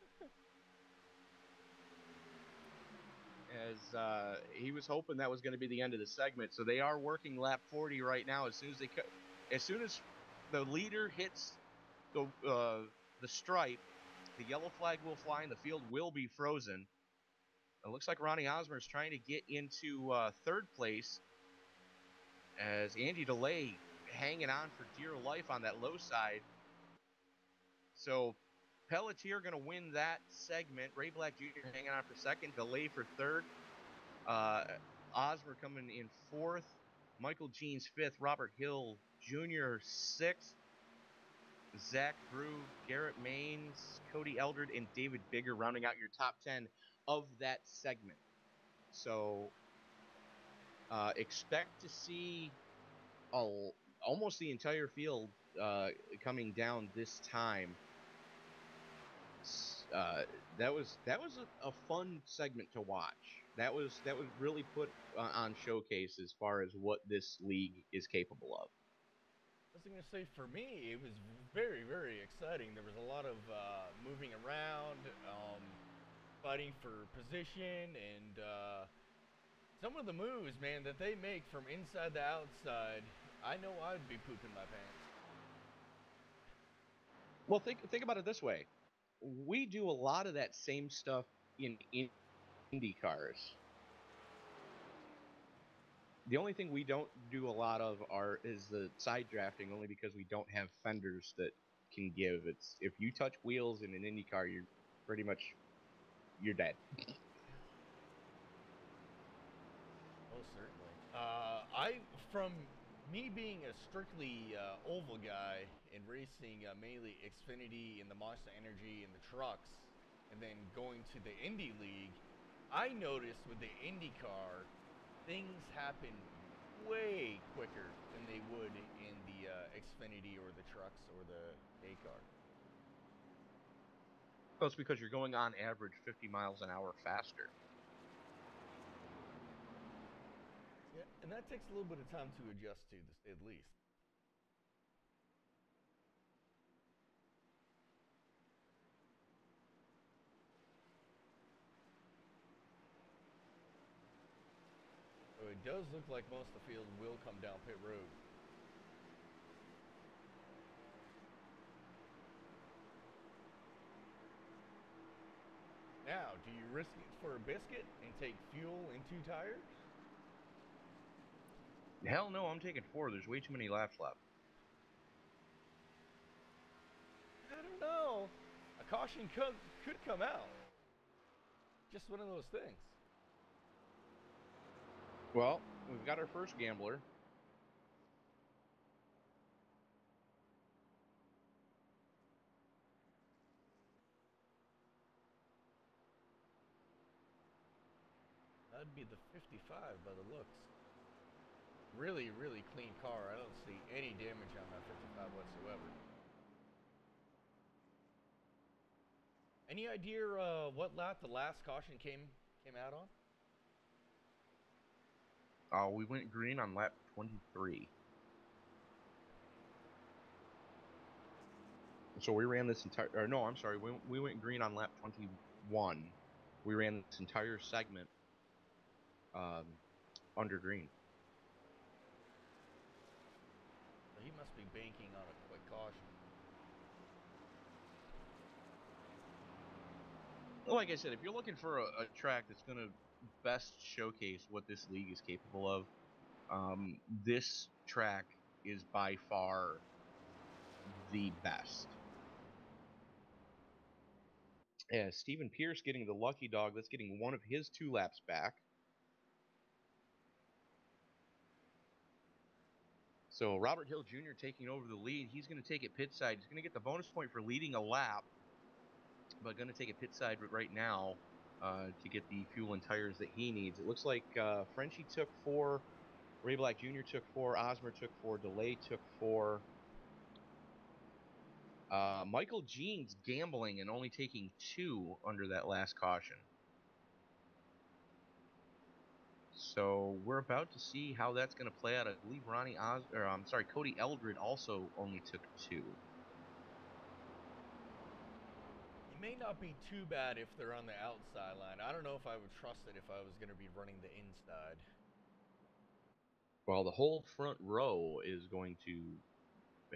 As he was hoping that was going to be the end of the segment. So they are working lap 40 right now. As soon as the leader hits the stripe, the yellow flag will fly and the field will be frozen. It looks like Ronnie Osmer is trying to get into 3rd place as Andy DeLay hanging on for dear life on that low side. So Pelletier going to win that segment. Ray Black Jr. hanging on for 2nd, DeLay for 3rd. Osmer coming in 4th. Michael Jeans 5th. Robert Hill Jr. 6th. Zach Brew, Garrett Maines, Cody Eldred, and David Bigger rounding out your top 10 of that segment. So expect to see almost the entire field coming down this time. That was a fun segment to watch. That was really put on showcase as far as what this league is capable of. I was going to say, for me, it was very, very exciting. There was a lot of moving around, fighting for position, and some of the moves, man, that they make from inside to outside, I know I'd be pooping my pants. Well, think about it this way. We do a lot of that same stuff in Indy cars. The only thing we don't do a lot of is the side drafting, only because we don't have fenders that can give. It's if you touch wheels in an Indy car, you're pretty much dead. Oh, certainly. From me being a strictly oval guy and racing mainly Xfinity and the Monster Energy and the trucks, and then going to the Indy League, I noticed with the Indy car, things happen way quicker than they would in the Xfinity or the trucks or the A car. Well, it's because you're going on average 50 miles an hour faster. Yeah, and that takes a little bit of time to adjust to, at least. So it does look like most of the field will come down pit road. Now, do you risk it for a biscuit and take fuel and 2 tires? Hell no, I'm taking 4. There's way too many laps left. I don't know. A caution could come out. Just one of those things. Well, we've got our first gambler. That'd be the 55 by the looks. Really, really clean car. I don't see any damage on that 55 whatsoever. Any idea what lap the last caution came out on? We went green on lap 23. So we ran this entire, or no, I'm sorry, we went green on lap 21. We ran this entire segment under green. He must be banking on a quick caution. Like I said, if you're looking for a track that's going to best showcase what this league is capable of, this track is by far the best. Yeah, Stephen Pierce getting the lucky dog. That's getting one of his 2 laps back. So Robert Hill Jr. taking over the lead. He's going to take it pit side. He's going to get the bonus point for leading a lap, but going to take it pit side right now to get the fuel and tires that he needs. It looks like Frenchie took 4, Ray Black Jr. took 4, Osmer took 4, DeLay took 4. Michael Jeans gambling and only taking 2 under that last caution. So we're about to see how that's going to play out. I believe Cody Eldred also only took 2. It may not be too bad if they're on the outside line. I don't know if I would trust it if I was going to be running the inside. Well, the whole front row is going to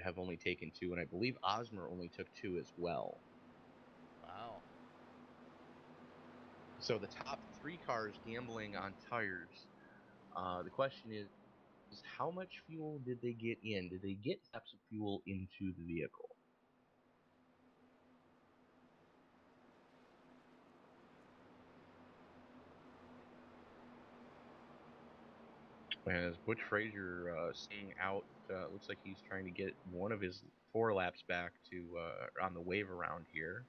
have only taken 2, and I believe Osmer only took 2 as well. Wow. So the top 3 cars gambling on tires. The question is how much fuel did they get in? Did they get taps of fuel into the vehicle? As Butch Frazier staying out, looks like he's trying to get one of his 4 laps back to on the wave around here.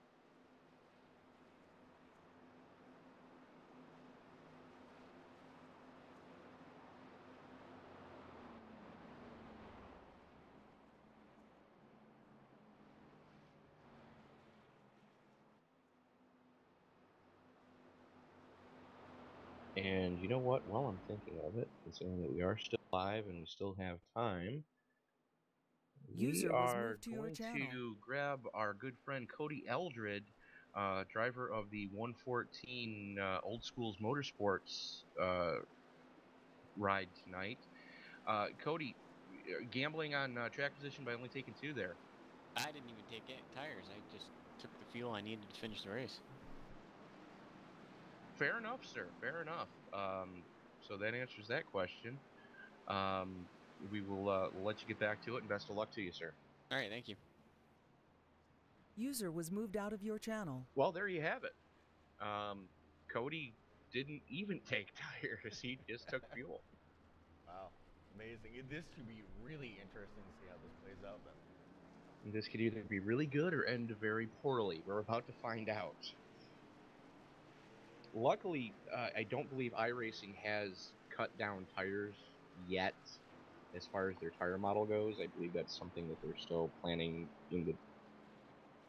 And you know what? While I'm thinking of it, considering that we are still live and we still have time, we are going to grab our good friend Cody Eldred, driver of the 114 Old Schools Motorsports ride tonight. Cody, gambling on track position by only taking 2 there. I didn't even take tires. I just took the fuel I needed to finish the race. Fair enough, sir. Fair enough. So that answers that question. We will we'll let you get back to it, and best of luck to you, sir. All right, thank you. User was moved out of your channel. Well, there you have it. Cody didn't even take tires. He just took fuel. Wow. Amazing. This should be really interesting to see how this plays out then. This could either be really good or end very poorly. We're about to find out. Luckily, I don't believe iRacing has cut down tires yet as far as their tire model goes. I believe that's something that they're still planning in the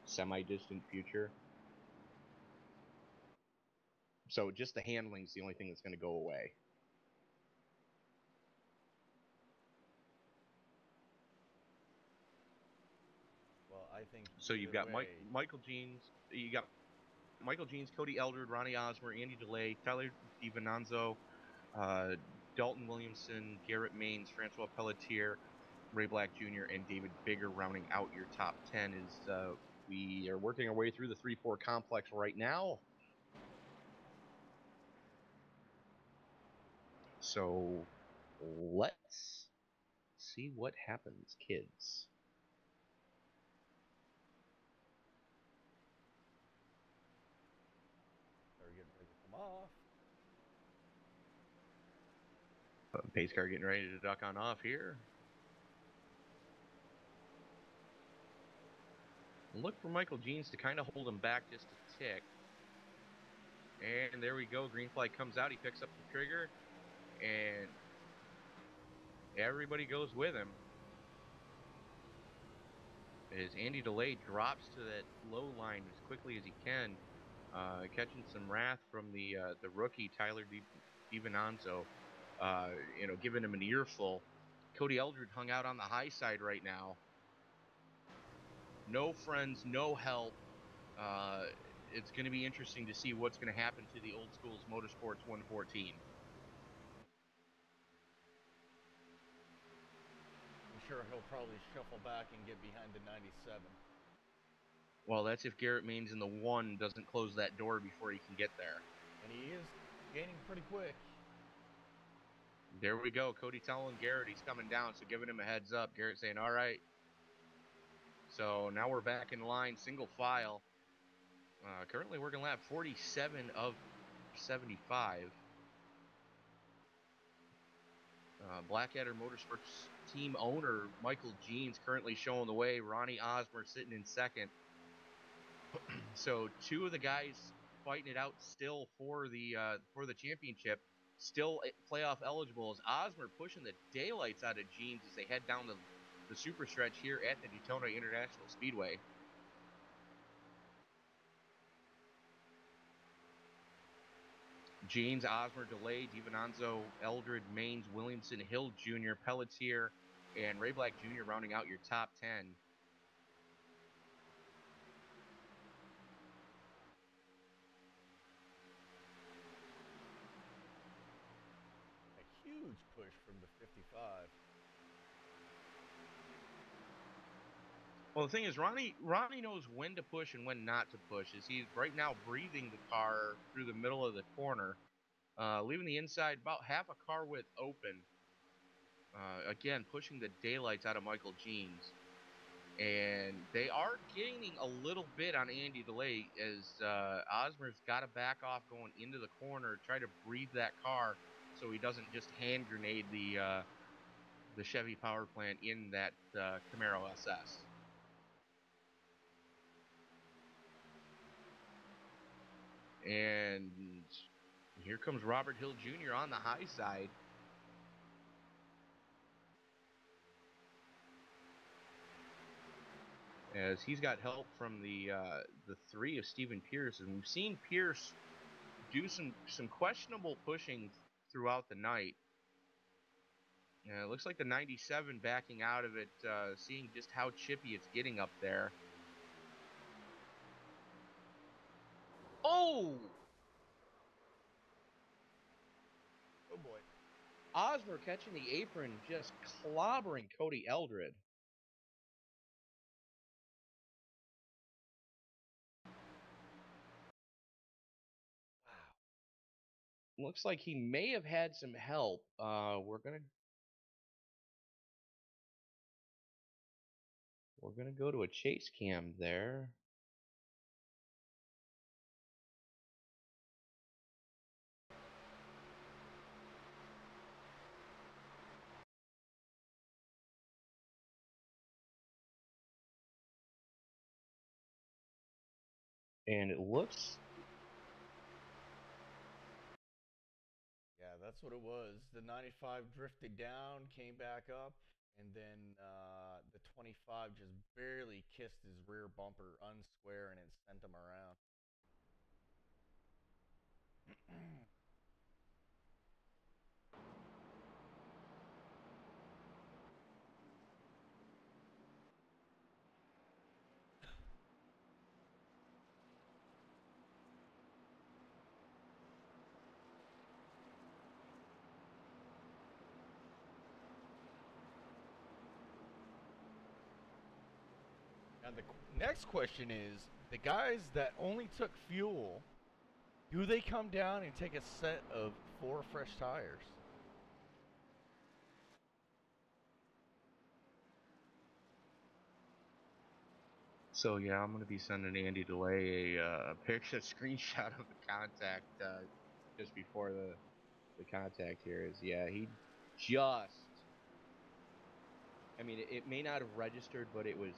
semi-distant future. So just the handling is the only thing that's going to go away. Well, I think so. You've got Michael Jeans. You got Michael Jeans, Cody Eldred, Ronnie Osmer, Andy DeLay, Tyler DiVincenzo, Dalton Williamson, Garrett Maines, Francois Pelletier, Ray Black Jr., and David Bigger rounding out your top 10 as we are working our way through the 3-4 complex right now. So let's see what happens, kids. They're getting ready to come off. Pace car getting ready to duck on off here. Look for Michael Jeans to kind of hold him back just a tick. And there we go. Green flag comes out. He picks up the trigger. And everybody goes with him. As Andy DeLay drops to that low line as quickly as he can. Catching some wrath from the rookie, Tyler DiVincenzo. Giving him an earful. Cody Eldred hung out on the high side right now. No friends, no help. It's going to be interesting to see what's going to happen to the Old Schools Motorsports 114. I'm sure he'll probably shuffle back and get behind the 97. Well, that's if Garrett Maines in the 1 doesn't close that door before he can get there. And he is gaining pretty quick. There we go. Cody telling Garrett he's coming down, so giving him a heads up. Garrett saying, all right. So now we're back in line, single file. Currently working lap 47 of 75. Blackadder Motorsports team owner Michael Jeans currently showing the way. Ronnie Osmer sitting in second. So 2 of the guys fighting it out still for the championship, still playoff eligible. As Osmer pushing the daylights out of Jeans as they head down the super stretch here at the Daytona International Speedway. Jeans, Osmer, DeLay, DiVincenzo, Eldred, Maines, Williamson, Hill Jr., Pelletier, and Ray Black Jr. rounding out your top 10. A huge push from the 55. Well, the thing is, Ronnie knows when to push and when not to push. As he's right now breathing the car through the middle of the corner, leaving the inside about half a car width open. Again, pushing the daylights out of Michael Jeans. And they are gaining a little bit on Andy DeLay as Osmer's got to back off going into the corner, try to breathe that car so he doesn't just hand grenade the Chevy power plant in that Camaro SS. And here comes Robert Hill Jr. on the high side. As he's got help from the 3 of Stephen Pierce, and we've seen Pierce do some questionable pushing throughout the night. It looks like the 97 backing out of it, seeing just how chippy it's getting up there. Oh! Oh boy. Osmer catching the apron, just clobbering Cody Eldred. Wow. Looks like he may have had some help. We're gonna go to a chase cam there. And it looks... Yeah, that's what it was. The 95 drifted down, came back up, and then the 25 just barely kissed his rear bumper unsquare, and it sent him around. Now the next question is, the guys that only took fuel, do they come down and take a set of 4 fresh tires? So yeah, I'm going to be sending Andy DeLay a picture, a screenshot of the contact just before the contact here. Is yeah, he just... I mean, it may not have registered, but it was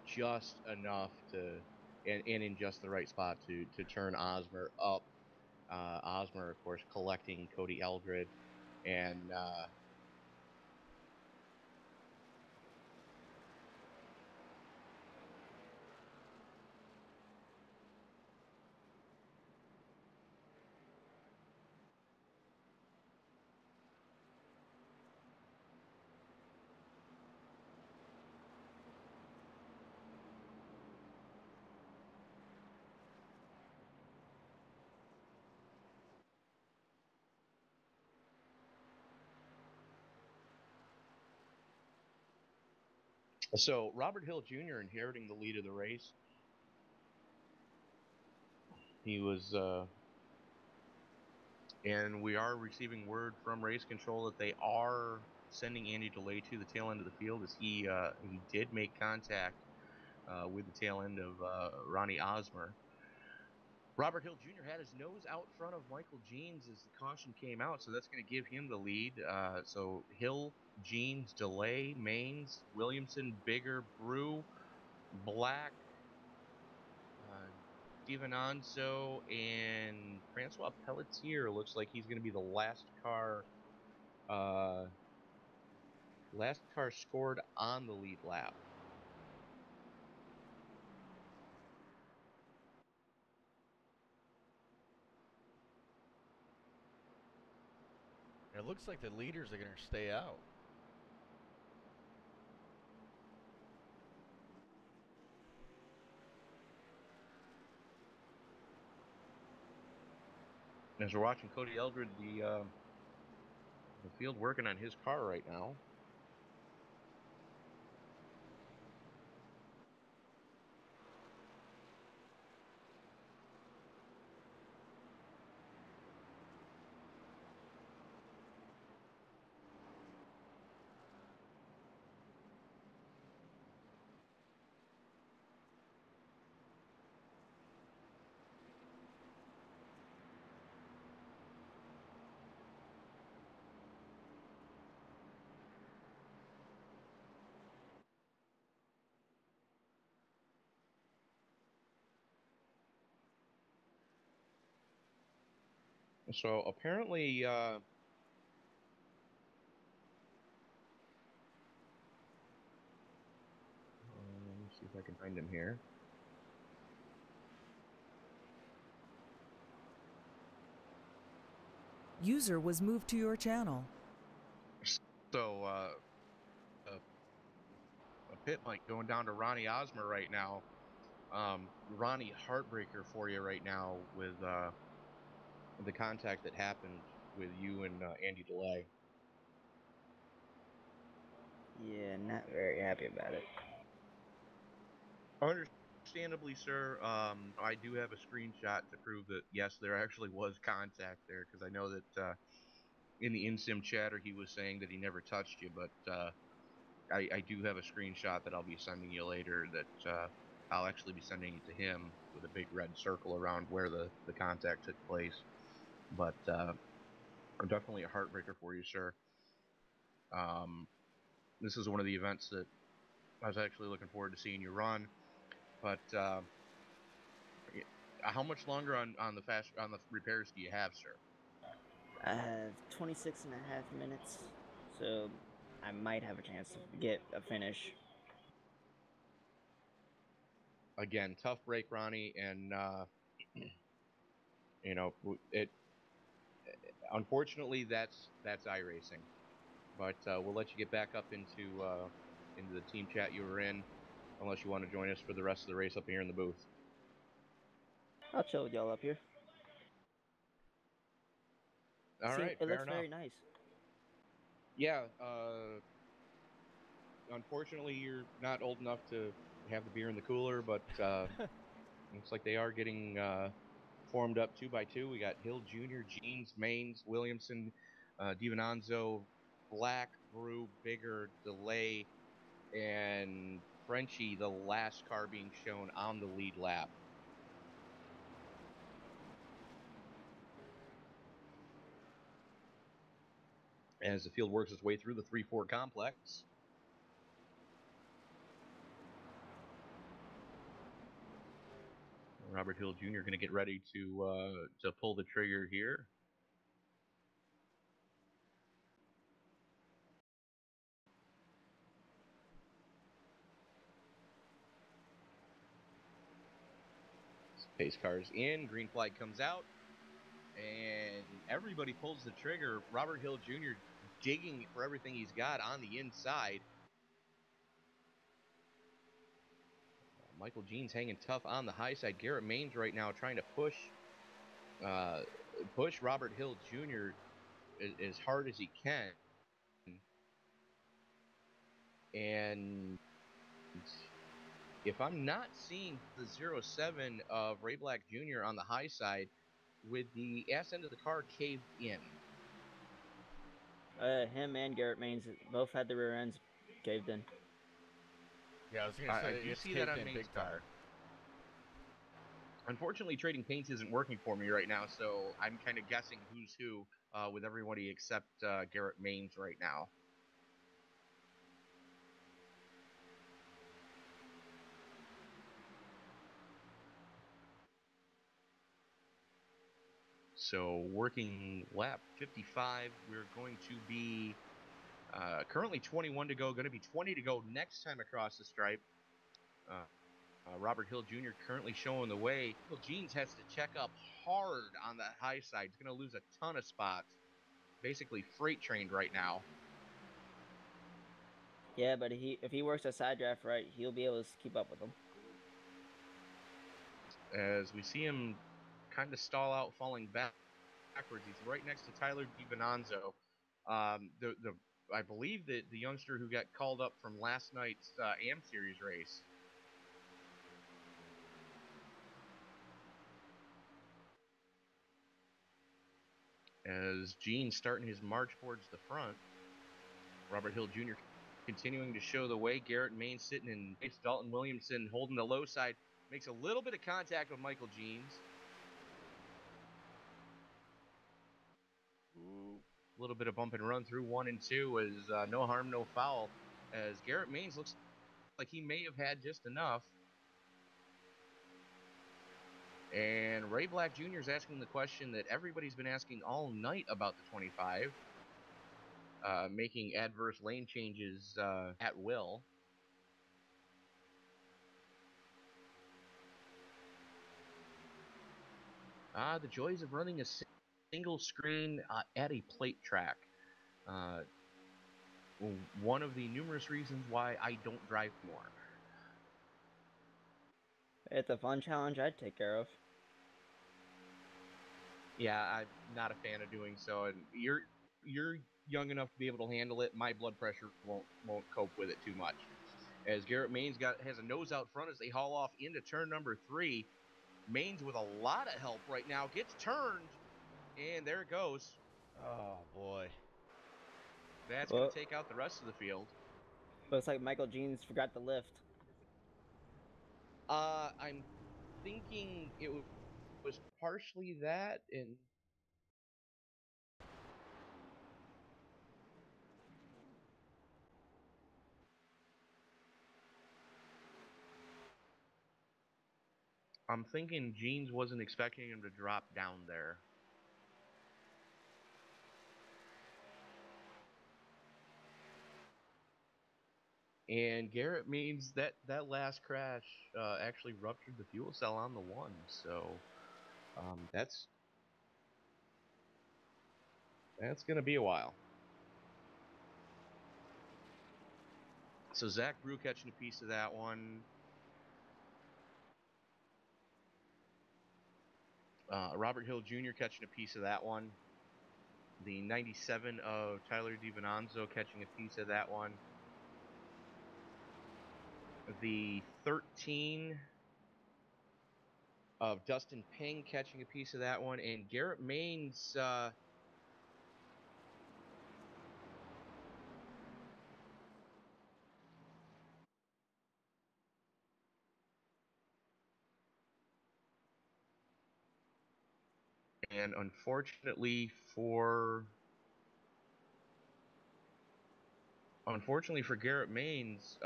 just enough to, and in just the right spot to turn Osmer up. Osmer, of course, collecting Cody Eldred, and So Robert Hill Jr. inheriting the lead of the race. He was, and we are receiving word from race control that they are sending Andy DeLay to the tail end of the field, as he did make contact with the tail end of Ronnie Osmer. Robert Hill Jr. had his nose out front of Michael Jeans as the caution came out, so that's going to give him the lead. So Hill, Jeans, DeLay, Maines, Williamson, Bigger, Brew, Black, Divanonzo, and Francois Pelletier looks like he's going to be the last car scored on the lead lap. It looks like the leaders are going to stay out. As we're watching Cody Eldred, the field working on his car right now. So apparently, let me see if I can find him here. User was moved to your channel. So a pit mic going down to Ronnie Osmer right now. Ronnie, heartbreaker for you right now with the contact that happened with you and Andy DeLay. Yeah, not very happy about it. Understandably, sir. I do have a screenshot to prove that yes, there actually was contact there, because I know that in the in-sim chatter he was saying that he never touched you, but I do have a screenshot that I'll be sending you later that I'll actually be sending it to him with a big red circle around where the contact took place. But definitely a heartbreaker for you, sir. This is one of the events that I was actually looking forward to seeing you run. But how much longer on the repairs do you have, sir? I have 26 and a half minutes, so I might have a chance to get a finish. Again, tough break, Ronnie, and you know, it. Unfortunately, that's iRacing, but we'll let you get back up into the team chat you were in, unless you want to join us for the rest of the race up here in the booth. I'll chill with y'all up here. All right, it fair looks enough. very nice. Yeah. Unfortunately, you're not old enough to have the beer in the cooler, but looks like they are getting formed up 2 by 2. We got Hill Jr., Jeans, Maines, Williamson, Divanonzo, Black, Brew, Bigger, DeLay, and Frenchie, the last car being shown on the lead lap. As the field works its way through the 3-4 complex. Robert Hill Jr. going to get ready to pull the trigger here. Pace car's in, green flag comes out, and everybody pulls the trigger. Robert Hill Jr. digging for everything he's got on the inside. Michael Jeans hanging tough on the high side. Garrett Maines right now trying to push Robert Hill Jr. as hard as he can. And if I'm not seeing the 07 of Ray Black Jr. on the high side with the ass end of the car caved in. Him and Garrett Maines both had the rear ends caved in. Yeah, I was gonna say I do it's see that caved on in Maine's big time. car. Unfortunately, trading paints isn't working for me right now, so I'm kind of guessing who's who with everybody except Garrett Maines right now. So working lap 55, we're going to be currently 21 to go, going to be 20 to go next time across the stripe. Robert Hill Jr. currently showing the way. Michael Jeans has to check up hard on the high side. He's going to lose a ton of spots. Basically freight trained right now. Yeah, but if he works a side draft right, he'll be able to keep up with them. As we see him kind of stall out, falling backwards. He's right next to Tyler DiVinanzo. I believe that the youngster who got called up from last night's AM Series race. As Gene starting his march towards the front. Robert Hill Jr. continuing to show the way. Garrett Maines sitting in base. Dalton Williamson holding the low side. Makes a little bit of contact with Michael Jeans. A little bit of bump and run through 1 and 2 was no harm, no foul. As Garrett Maines looks like he may have had just enough. And Ray Black Jr. is asking the question that everybody's been asking all night about the 25. Making adverse lane changes at will. The joys of running a single screen at a plate track. One of the numerous reasons why I don't drive more. It's a fun challenge I'd take care of. Yeah, I'm not a fan of doing so, and you're young enough to be able to handle it. My blood pressure won't cope with it too much. As Garrett Maines has a nose out front as they haul off into turn number 3. Maines with a lot of help right now gets turned, and there it goes. Oh boy. That's going to take out the rest of the field. Looks like Michael Jeans forgot the lift. I'm thinking it was partially that, and I'm thinking Jeans wasn't expecting him to drop down there. And Garrett means that last crash actually ruptured the fuel cell on the 1, so that's going to be a while. So Zach Brew catching a piece of that one. Robert Hill Jr. catching a piece of that one. The 97 of Tyler DiVinanzo catching a piece of that one. The 13 of Dustin Ping catching a piece of that one. And Garrett Maines... And unfortunately for Garrett Maines,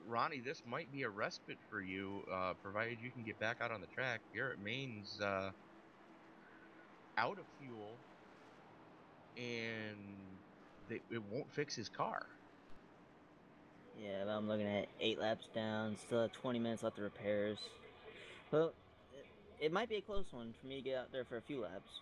Ronnie, this might be a respite for you, provided you can get back out on the track. Garrett Maines out of fuel, and it won't fix his car. Yeah, but I'm looking at 8 laps down, still have 20 minutes left of repairs. Well, it might be a close one for me to get out there for a few laps.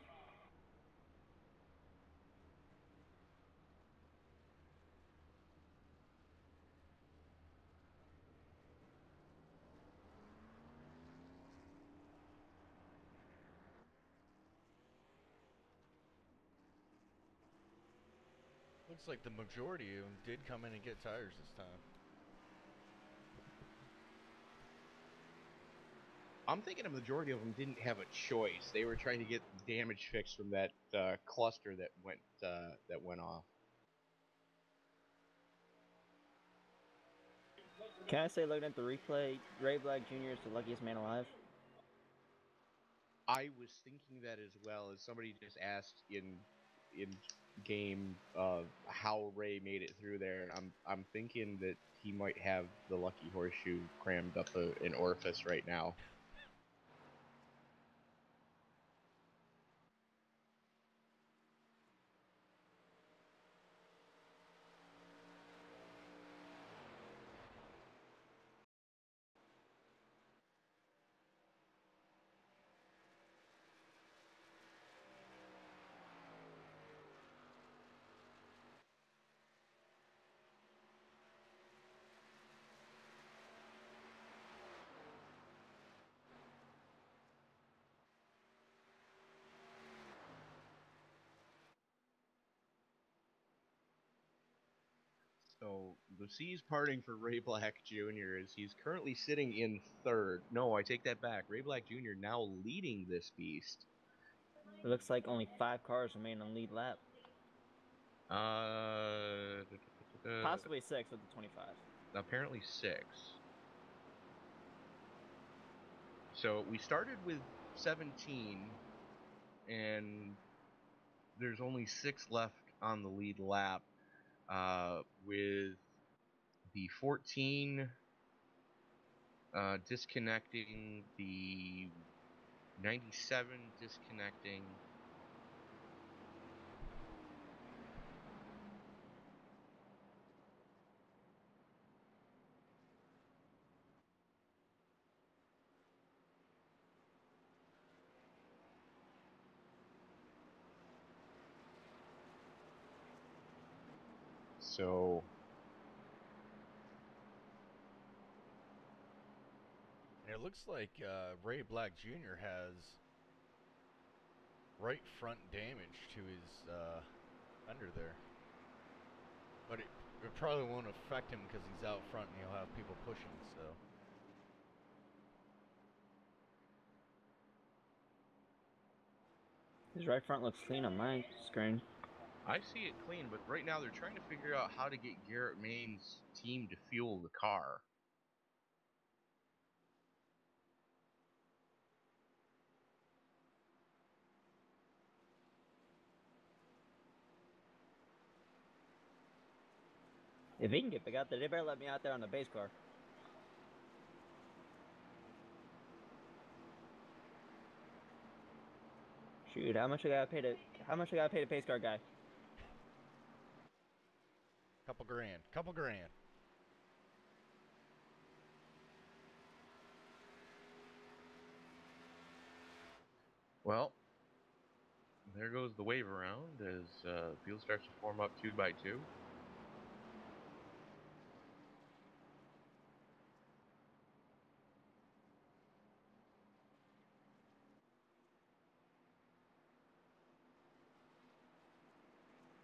Looks like the majority of them did come in and get tires this time. I'm thinking a majority of them didn't have a choice. They were trying to get damage fixed from that cluster that went off. Can I say, looking at the replay, Ray Black Jr. is the luckiest man alive? I was thinking that as well. As somebody just asked in game how Ray made it through there, and I'm thinking that he might have the lucky horseshoe crammed up an orifice right now. So the seas parting for Ray Black Jr. is he's currently sitting in third. No, I take that back. Ray Black Jr. now leading this beast. It looks like only 5 cars remain on lead lap. Possibly 6 with the 25. Apparently 6. So we started with 17, and there's only 6 left on the lead lap, with the 14 disconnecting, the 97 disconnecting. So And it looks like Ray Black Jr. has right front damage to his under there. But it probably won't affect him because he's out front and he'll have people pushing, so. His right front looks clean on my screen. I see it clean, but right now they're trying to figure out how to get Garrett Main's team to fuel the car. If he can get back out there, they better let me out there on the base car. Shoot, how much I gotta pay the pace car guy? Couple grand. Well, there goes the wave around as field starts to form up 2 by 2.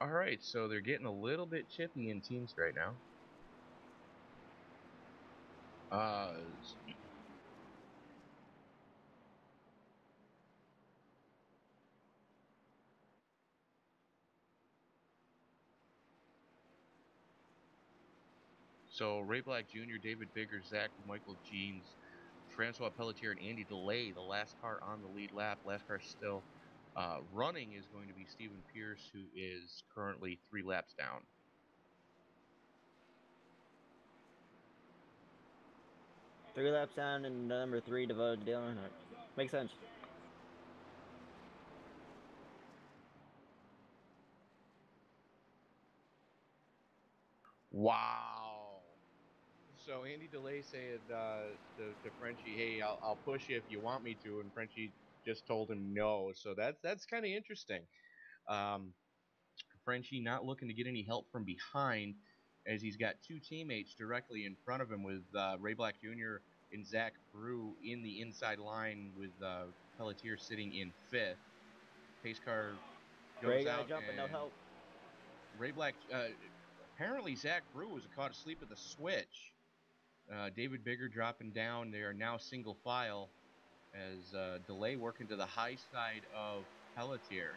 All right, so they're getting a little bit chippy in teams right now. So Ray Black Jr., David Bigger, Zach, Michael Jeans, Francois Pelletier, and Andy DeLay, the last car on the lead lap. Last car still running is going to be Stephen Pierce, who is currently 3 laps down. Three laps down and number 3 devoted to Dylan. Makes sense. Wow. So Andy DeLay said to Frenchie, "Hey, I'll push you if you want me to," and Frenchie just told him no. So that's kind of interesting. Frenchie not looking to get any help from behind, as he's got 2 teammates directly in front of him, with Ray Black Jr. and Zach Brew in the inside line, with Pelletier sitting in 5th. Pace car goes Ray out, gotta jump and no help. Ray Black. Apparently, Zach Brew was caught asleep at the switch. David Bigger dropping down. They are now single file. as Delay working to the high side of Pelletier.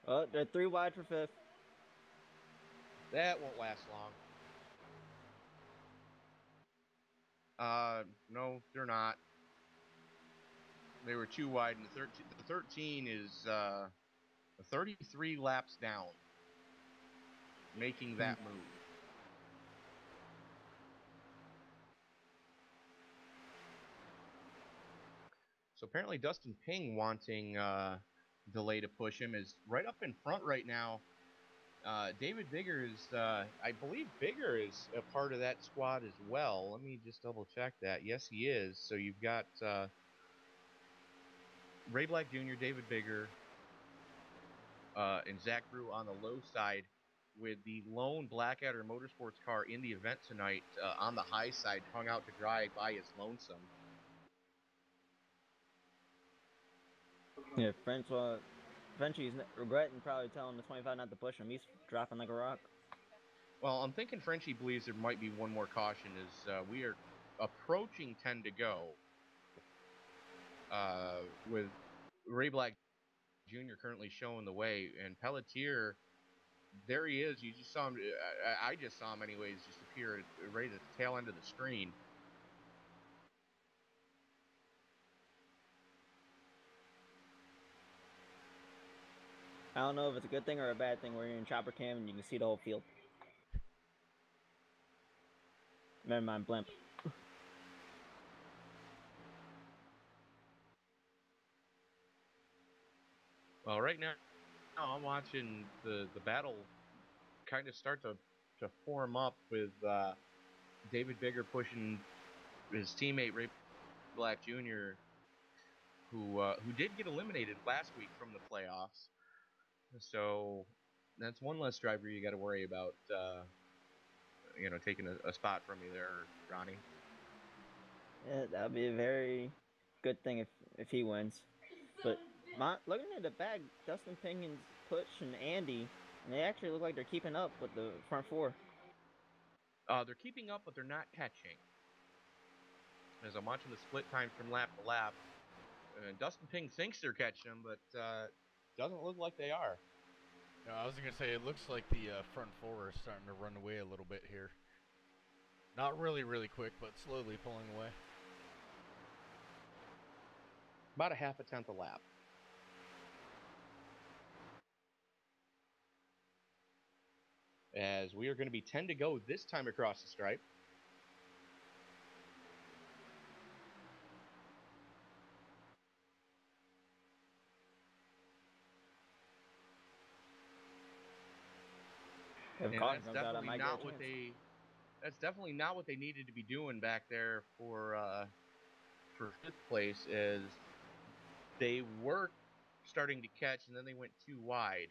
Oh, they're 3 wide for 5th. That won't last long. No, they're not. They were 2 wide, and the 13 is 33 laps down, making that move. So apparently Dustin Ping wanting Delay to push him is right up in front right now. David Bigger is, I believe Bigger is a part of that squad as well. Let me just double check that. Yes, he is. So you've got Ray Black Jr., David Bigger, and Zach Brew on the low side, with the lone Blackadder Motorsports car in the event tonight on the high side, hung out to dry by his lonesome. Yeah, Frenchie's regretting probably telling the 25 not to push him. He's dropping like a rock. Well, I'm thinking Frenchie believes there might be one more caution as we are approaching 10 to go. With Ray Black Jr. currently showing the way, and Pelletier, there he is. You just saw him. I just saw him anyways, just appear right at the tail end of the screen. I don't know if it's a good thing or a bad thing where you're in chopper cam and you can see the whole field. Never mind, blimp. Well, right now I'm watching the battle kind of start to form up with David Bigger pushing his teammate Ray Black Jr., who did get eliminated last week from the playoffs. So that's one less driver you got to worry about, taking a spot from you there, Ronnie. Yeah, that would be a very good thing if he wins. But looking at the back, Dustin Pinion's Push and Andy, and they actually look like they're keeping up with the front 4. They're keeping up, but they're not catching. As I'm watching the split times from lap to lap, Dustin Ping thinks they're catching them, but doesn't look like they are. No, I was going to say, it looks like the front 4 is starting to run away a little bit here. Not really, really quick, but slowly pulling away. About a half a tenth a lap. As we are going to be 10 to go this time across the stripe. And that's definitely not what that's definitely not what they needed to be doing back there for 5th place, as they were starting to catch and then they went too wide.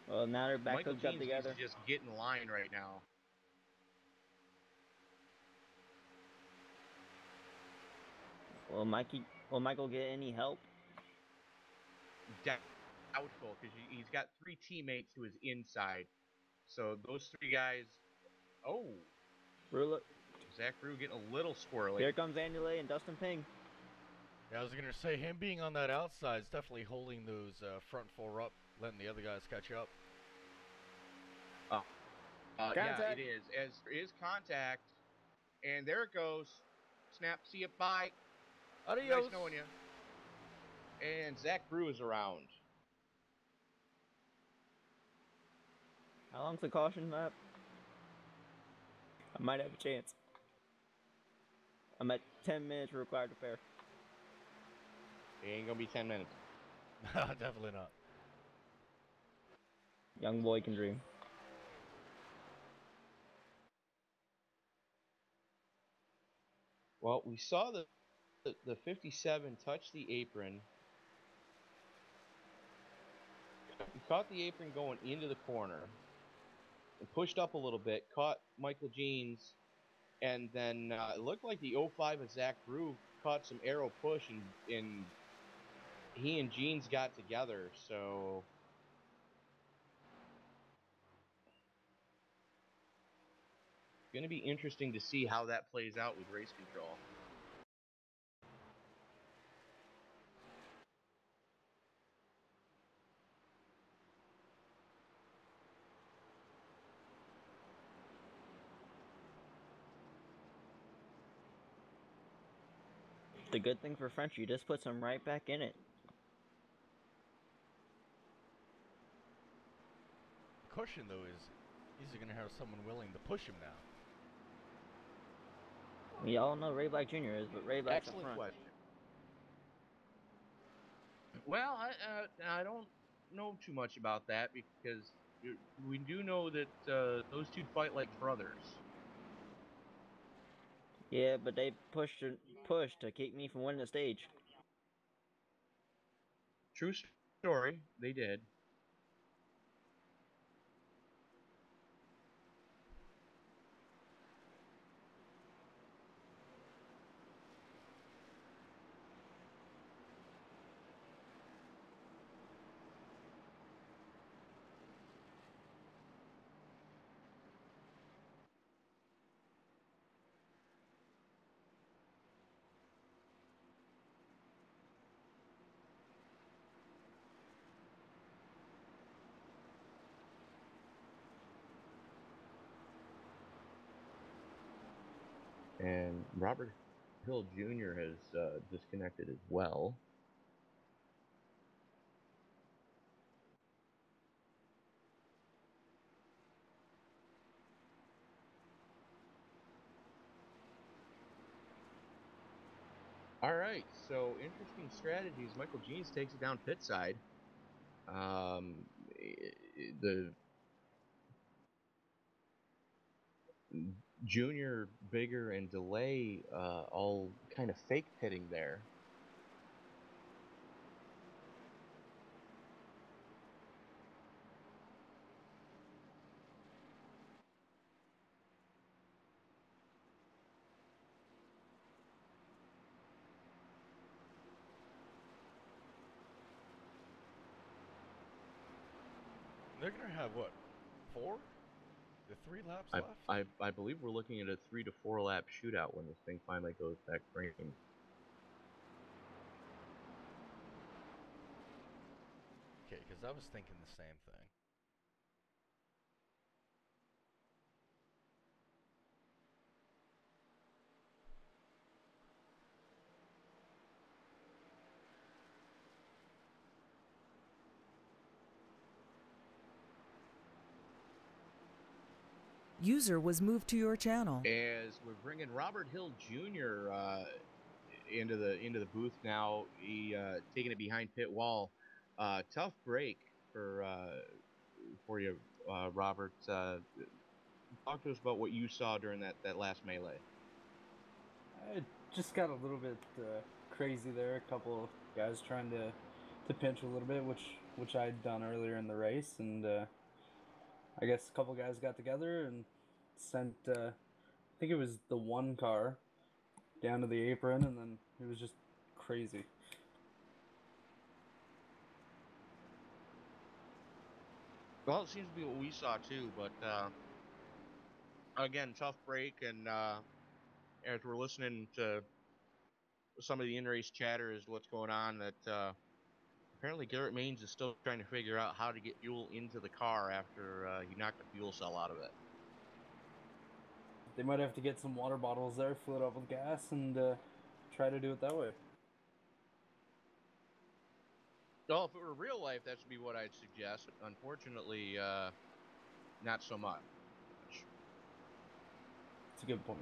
Well, now they're back Michael hooked up Jeans together. needs to just get in line right now. Will Michael get any help? Doubtful, because he's got 3 teammates to his inside. So those 3 guys. Oh, Zach Brew getting a little squirrely. Here comes Andy Lay and Dustin Ping. Yeah, I was going to say, him being on that outside is definitely holding those front 4 up, letting the other guys catch up. Yeah, it is. As there is contact, and there it goes. Snap, see you, bye. Adios. Nice knowing you. And Zach Brew is around. How long's the caution lap? I might have a chance. I'm at 10 minutes required to pair. It ain't gonna be 10 minutes. Definitely not. Young boy can dream. Well, we saw the 57 touch the apron. He caught the apron going into the corner and pushed up a little bit, caught Michael Jeans, and then it looked like the 05 of Zach Brew caught some arrow push, and he and Jeans got together. So Going to be interesting to see how that plays out with race control. The good thing for French, you just puts him right back in it. The question, though, is he going to have someone willing to push him now? We all know Ray Black Jr. is, but Ray Black's up Excellent front. question. Well, I don't know too much about that because we do know that those two fight like brothers. Yeah, but they pushed to keep me from winning the stage. True story, they did. And Robert Hill Jr. has disconnected as well. All right, so interesting strategies. Michael Jeans takes it down pit side. The Junior, Bigger, and Delay all kind of fake pitting there. They're going to have, what, 4? The 3 laps left? I believe we're looking at a 3 to 4 lap shootout when this thing finally goes back green. Okay, because I was thinking the same thing. User was moved to your channel. As we're bringing Robert Hill Jr. Into the booth now, he taking it behind pit wall. Tough break for you, Robert. Talk to us about what you saw during that last melee. It just got a little bit crazy there. A couple guys trying to pinch a little bit, which I'd done earlier in the race, and I guess a couple guys got together and sent I think it was the one car down to the apron, and then it was just crazy. Well, it seems to be what we saw too, but again, tough break, and as we're listening to some of the in-race chatter is what's going on, that apparently Garrett Maines is still trying to figure out how to get fuel into the car after he knocked the fuel cell out of it. They might have to get some water bottles there, fill it up with gas, and try to do it that way. Well, if it were real life, that would be what I'd suggest. Unfortunately, not so much. It's a good point.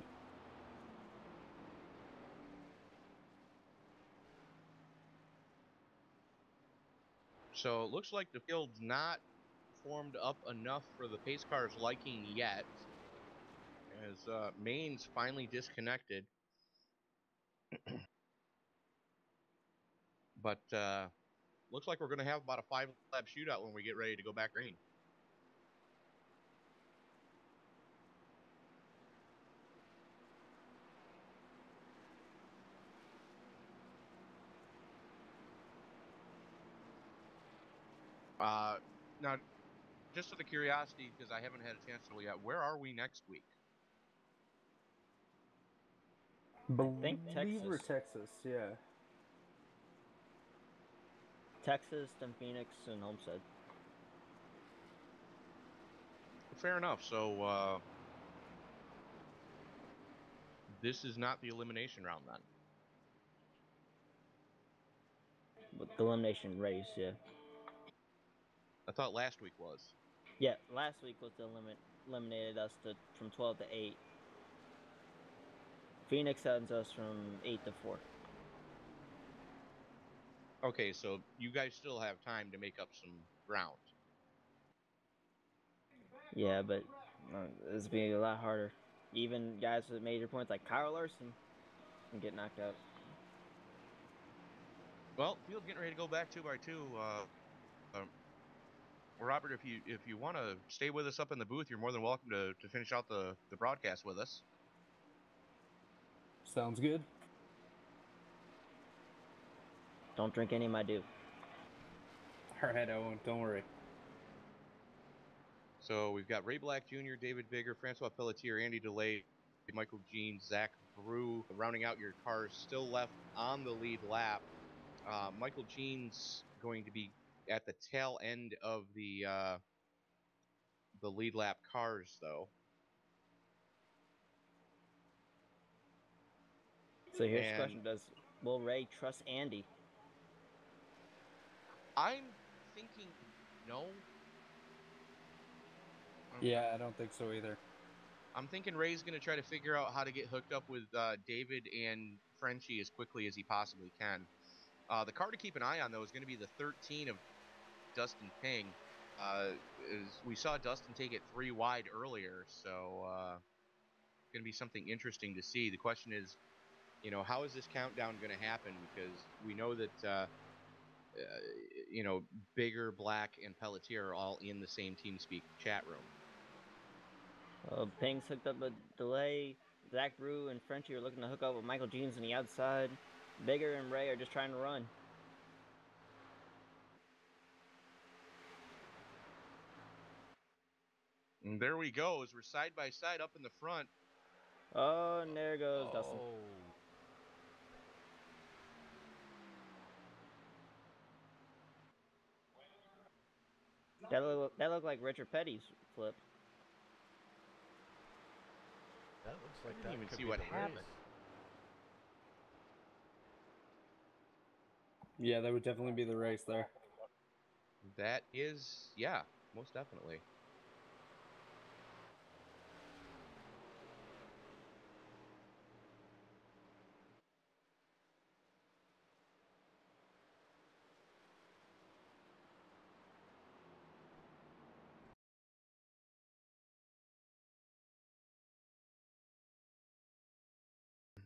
So it looks like the field's not formed up enough for the pace car's liking yet, as Maines finally disconnected. But looks like we're going to have about a 5-lap shootout when we get ready to go back green. Now, just out of curiosity, because I haven't had a chance to look yet, where are we next week? think Believe or Texas. Texas, yeah. Texas, then Phoenix, and Homestead. Fair enough. So this is not the elimination round then. With the elimination race, yeah. I thought last week was. Yeah, last week was the eliminated us from 12 to 8. Phoenix sends us from 8 to 4. Okay, so you guys still have time to make up some ground. Yeah, but it's being a lot harder. Even guys with major points like Kyle Larson can get knocked out. Well, field's getting ready to go back 2x2. Robert, if you want to stay with us up in the booth, you're more than welcome to finish out the broadcast with us. Sounds good. Don't drink any of my dew. All right, I won't. Don't worry. So we've got Ray Black Jr., David Bigger, Francois Pelletier, Andy DeLay, Michael Jean, Zach Brew, rounding out your cars still left on the lead lap. Michael Jean's going to be at the tail end of the lead lap cars, though. So here's the question: will Ray trust Andy? I'm thinking no. Yeah, I don't think so either. I'm thinking Ray's going to try to figure out how to get hooked up with David and Frenchie as quickly as he possibly can. The car to keep an eye on, though, is going to be the 13 of Dustin Ping. We saw Dustin take it 3 wide earlier, so it's going to be something interesting to see. The question is, how is this countdown going to happen? Because we know that, Bigger, Black, and Pelletier are all in the same TeamSpeak chat room. Ping's hooked up with DeLay. Zach Brew and Frenchie are looking to hook up with Michael Jeans on the outside. Bigger and Ray are just trying to run. And there we go, as we're side by side up in the front. Oh, and there goes Dustin. That looked like Richard Petty's flip. That looks like I that didn't even could see be what the happened. race. Yeah, that would definitely be the race there. That is, yeah, most definitely.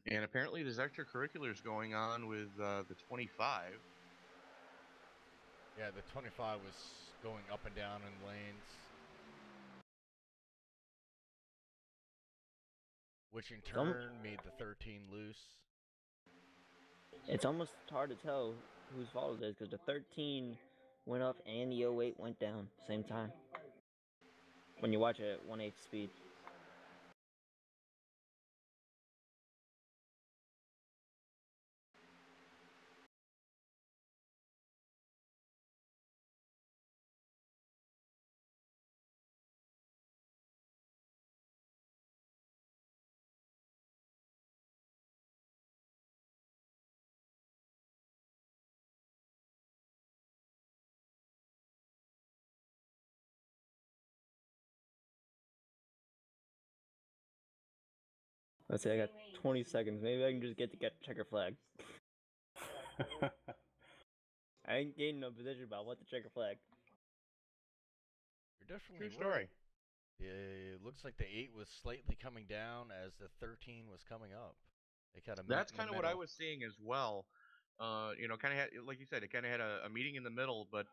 And apparently there's extracurriculars going on with the 25. Yeah, the 25 was going up and down in lanes, which in turn made the 13 loose. It's almost hard to tell whose fault it is because the 13 went up and the 08 went down at the same time. When you watch it at 1/8 speed. Let's say I got 20 seconds. Maybe I can just get the checker flag. I ain't gaining no position, but I want the checker flag. You're definitely True story. right. It looks like the 8 was slightly coming down as the 13 was coming up. They kind of That's kind of what I was seeing as well. Kind of had, like you said, it kind of had a meeting in the middle, but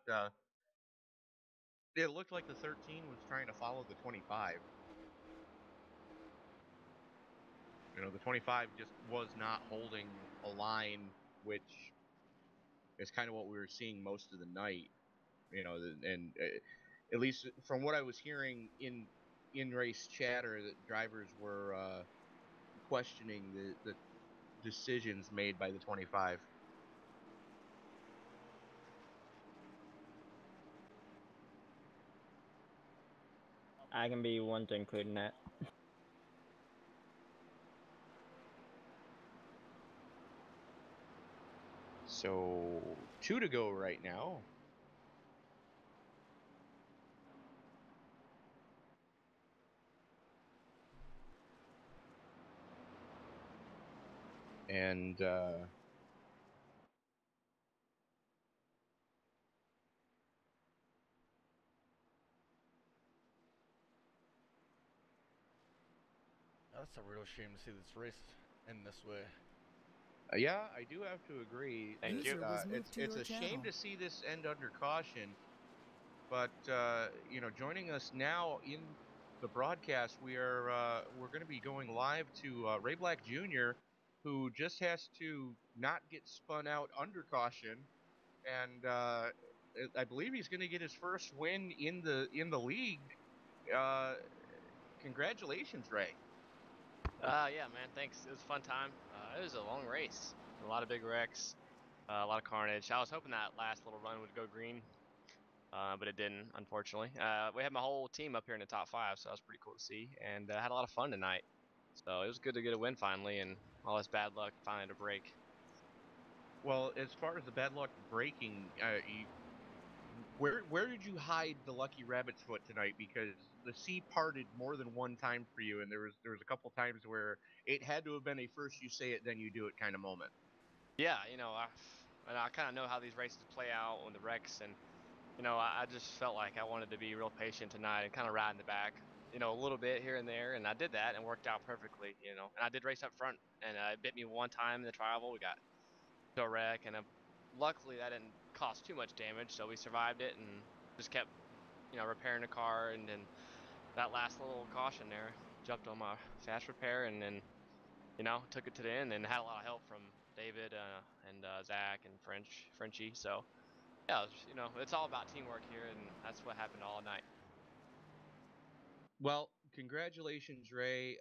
it looked like the 13 was trying to follow the 25. The 25 just was not holding a line, which is kind of what we were seeing most of the night. And at least from what I was hearing in race chatter, that drivers were questioning decisions made by the 25. I can be one to include in that. So 2 to go right now. And That's a real shame to see this race end this way. yeah, I do have to agree. Thank you. User was moved to It's your a shame channel. to see this end under caution, but you know, joining us now in the broadcast, we're going to be going live to Ray Black Jr., who just has to not get spun out under caution, and I believe he's going to get his first win in the league. Congratulations, Ray. Yeah, man, thanks. It was a fun time. It was a long race. A lot of big wrecks, a lot of carnage. I was hoping that last little run would go green, but it didn't, unfortunately. We had my whole team up here in the top 5, so that was pretty cool to see, and had a lot of fun tonight. So it was good to get a win finally, and all this bad luck finally to break. Well, as far as the bad luck breaking, where did you hide the lucky rabbit's foot tonight? Because the sea parted more than one time for you, and there was a couple times where it had to have been a first you say it then you do it kind of moment. Yeah, you know, I kind of know how these races play out on the wrecks, and you know, I just felt like I wanted to be real patient tonight and kind of ride in the back, you know, a little bit here and there, and I did that and worked out perfectly, you know. And I did race up front, and it bit me one time in the trial. We got to a wreck, and luckily that didn't cause too much damage, so we survived it and just kept, you know, repairing the car. And then that last little caution there, jumped on my fast repair, and then, you know, took it to the end and had a lot of help from David and Zach and Frenchie. So yeah, you know, it's all about teamwork here, and that's what happened all night. Well, congratulations, Ray.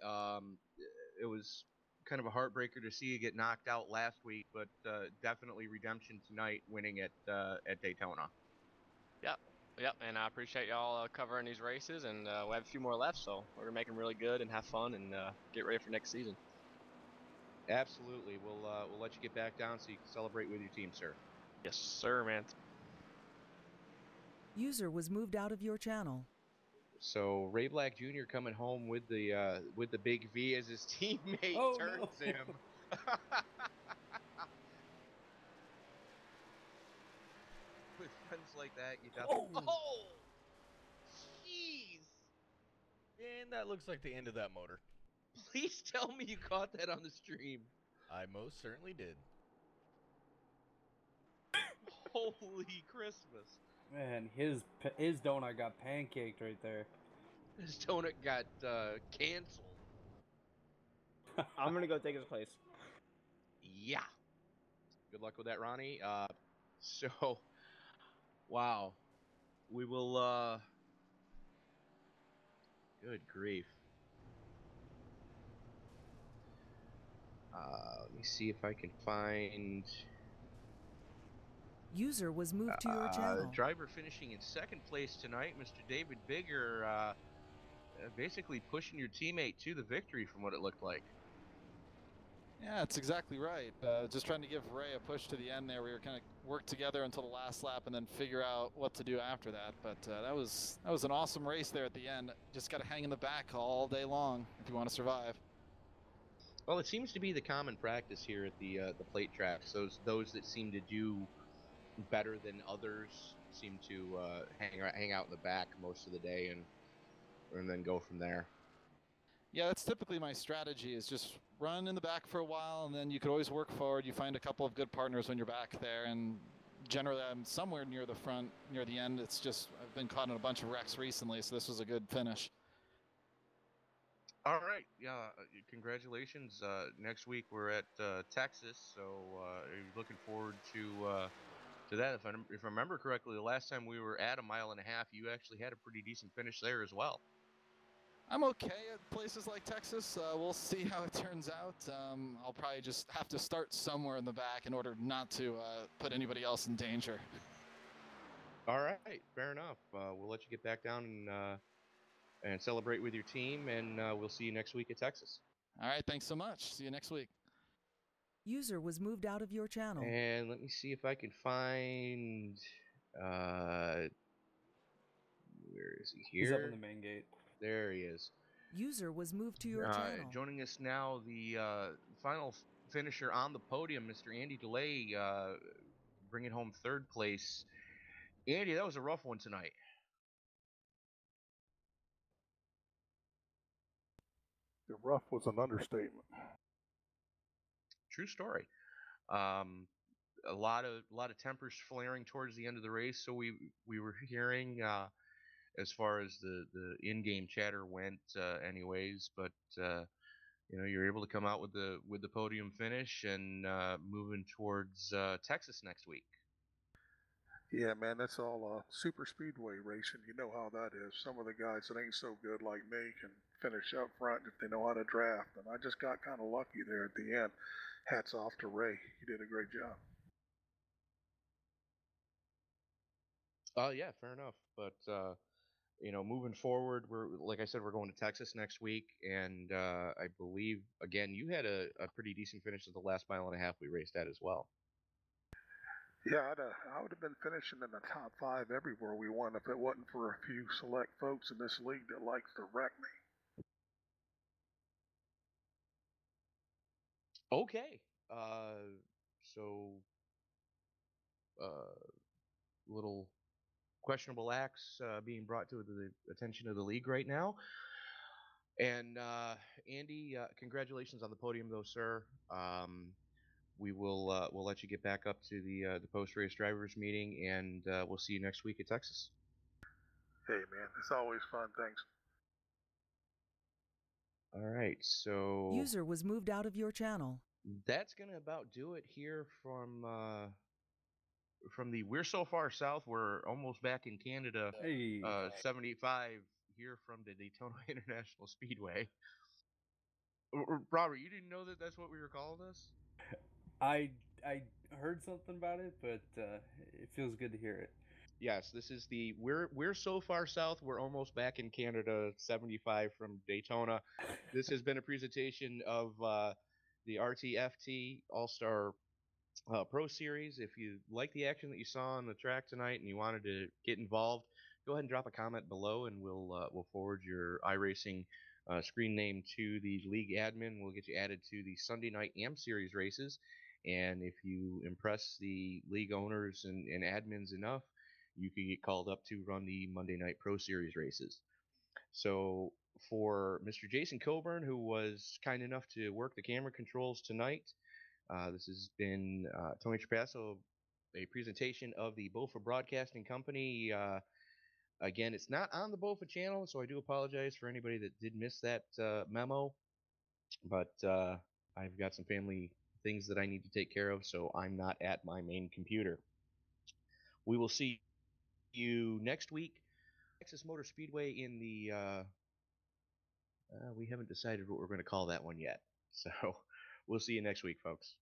It was kind of a heartbreaker to see you get knocked out last week, but definitely redemption tonight, winning at Daytona. Yep, and I appreciate y'all covering these races, and we have a few more left, so we're gonna make them really good and have fun and get ready for next season. Absolutely. We'll let you get back down so you can celebrate with your team, sir. Yes, sir, man. User was moved out of your channel. So Ray Black Jr. coming home with the big V as his teammate turns him. With friends like that, you definitely. Oh, jeez! And that looks like the end of that motor. Please tell me you caught that on the stream. I most certainly did. Holy Christmas! Man, his donut got pancaked right there. His donut got canceled. I'm gonna go take his place. Yeah. Good luck with that, Ronnie. So, wow. We will, good grief. Let me see if I can find... User was moved to your channel. Driver finishing in second place tonight, Mr. David Bigger, basically pushing your teammate to the victory from what it looked like. Yeah, that's exactly right. Just trying to give Ray a push to the end there. We were kind of worked together until the last lap and then figure out what to do after that. But that was an awesome race there at the end. Just got to hang in the back all day long if you want to survive. Well, it seems to be the common practice here at the plate tracks. Those that seem to do better than others seem to hang out in the back most of the day and then go from there. Yeah, that's typically my strategy, is just run in the back for a while, and then you could always work forward. You find a couple of good partners when you're back there, and generally I'm somewhere near the front, near the end. It's just I've been caught in a bunch of wrecks recently, so this was a good finish. All right, yeah, congratulations. Next week we're at Texas, so looking forward to that. If I remember correctly, the last time we were at a mile and a half, you actually had a pretty decent finish there as well. I'm okay at places like Texas. We'll see how it turns out. I'll probably just have to start somewhere in the back in order not to put anybody else in danger. All right, fair enough. We'll let you get back down and celebrate with your team, and we'll see you next week at Texas. All right, thanks so much. See you next week. User was moved out of your channel. And let me see if I can find. Where is he? Here. He's up in the main gate. There he is. User was moved to your channel. Joining us now, the final finisher on the podium, Mr. Andy DeLay, bringing home third place. Andy, that was a rough one tonight. The rough was an understatement. True story. A lot of tempers flaring towards the end of the race. So we were hearing as far as the in-game chatter went, anyways. But you're able to come out with the podium finish and moving towards Texas next week. Yeah, man, that's all super speedway racing. You know how that is. Some of the guys that ain't so good like me can finish up front if they know how to draft. And I just got kind of lucky there at the end. Hats off to Ray. He did a great job. Yeah, fair enough. But moving forward, like I said, we're going to Texas next week, and I believe again you had a pretty decent finish at the last mile and a half we raced at as well. Yeah, I would have been finishing in the top 5 everywhere we won if it wasn't for a few select folks in this league that likes to wreck me. Okay. Little questionable acts being brought to the attention of the league right now. And Andy, congratulations on the podium, though, sir. We'll let you get back up to the post-race drivers meeting, and we'll see you next week at Texas. Hey, man, it's always fun. Thanks. All right, so User was moved out of your channel. That's gonna about do it here from the We're So Far South. We're almost back in Canada. Hey. 75 here from the Daytona International Speedway. Robert, you didn't know that that's what we were calling this? I heard something about it, but it feels good to hear it. Yes, this is the We're So Far South. We're almost back in Canada. 75 from Daytona. This has been a presentation of the RTFT Allstar Pro Series. If you like the action that you saw on the track tonight and you wanted to get involved, go ahead and drop a comment below, and we'll forward your iRacing screen name to the league admin. We'll get you added to the Sunday night AM Series races, and if you impress the league owners and admins enough, you can get called up to run the Monday Night Pro Series races. So for Mr. Jason Coburn, who was kind enough to work the camera controls tonight, this has been Tony Trapasso, a presentation of the Bofa Broadcasting Company. Again, it's not on the Bofa channel, so I do apologize for anybody that did miss that memo. But I've got some family things that I need to take care of, so I'm not at my main computer. We will see you next week. Texas Motor Speedway in the we haven't decided what we're going to call that one yet. So we'll see you next week, folks.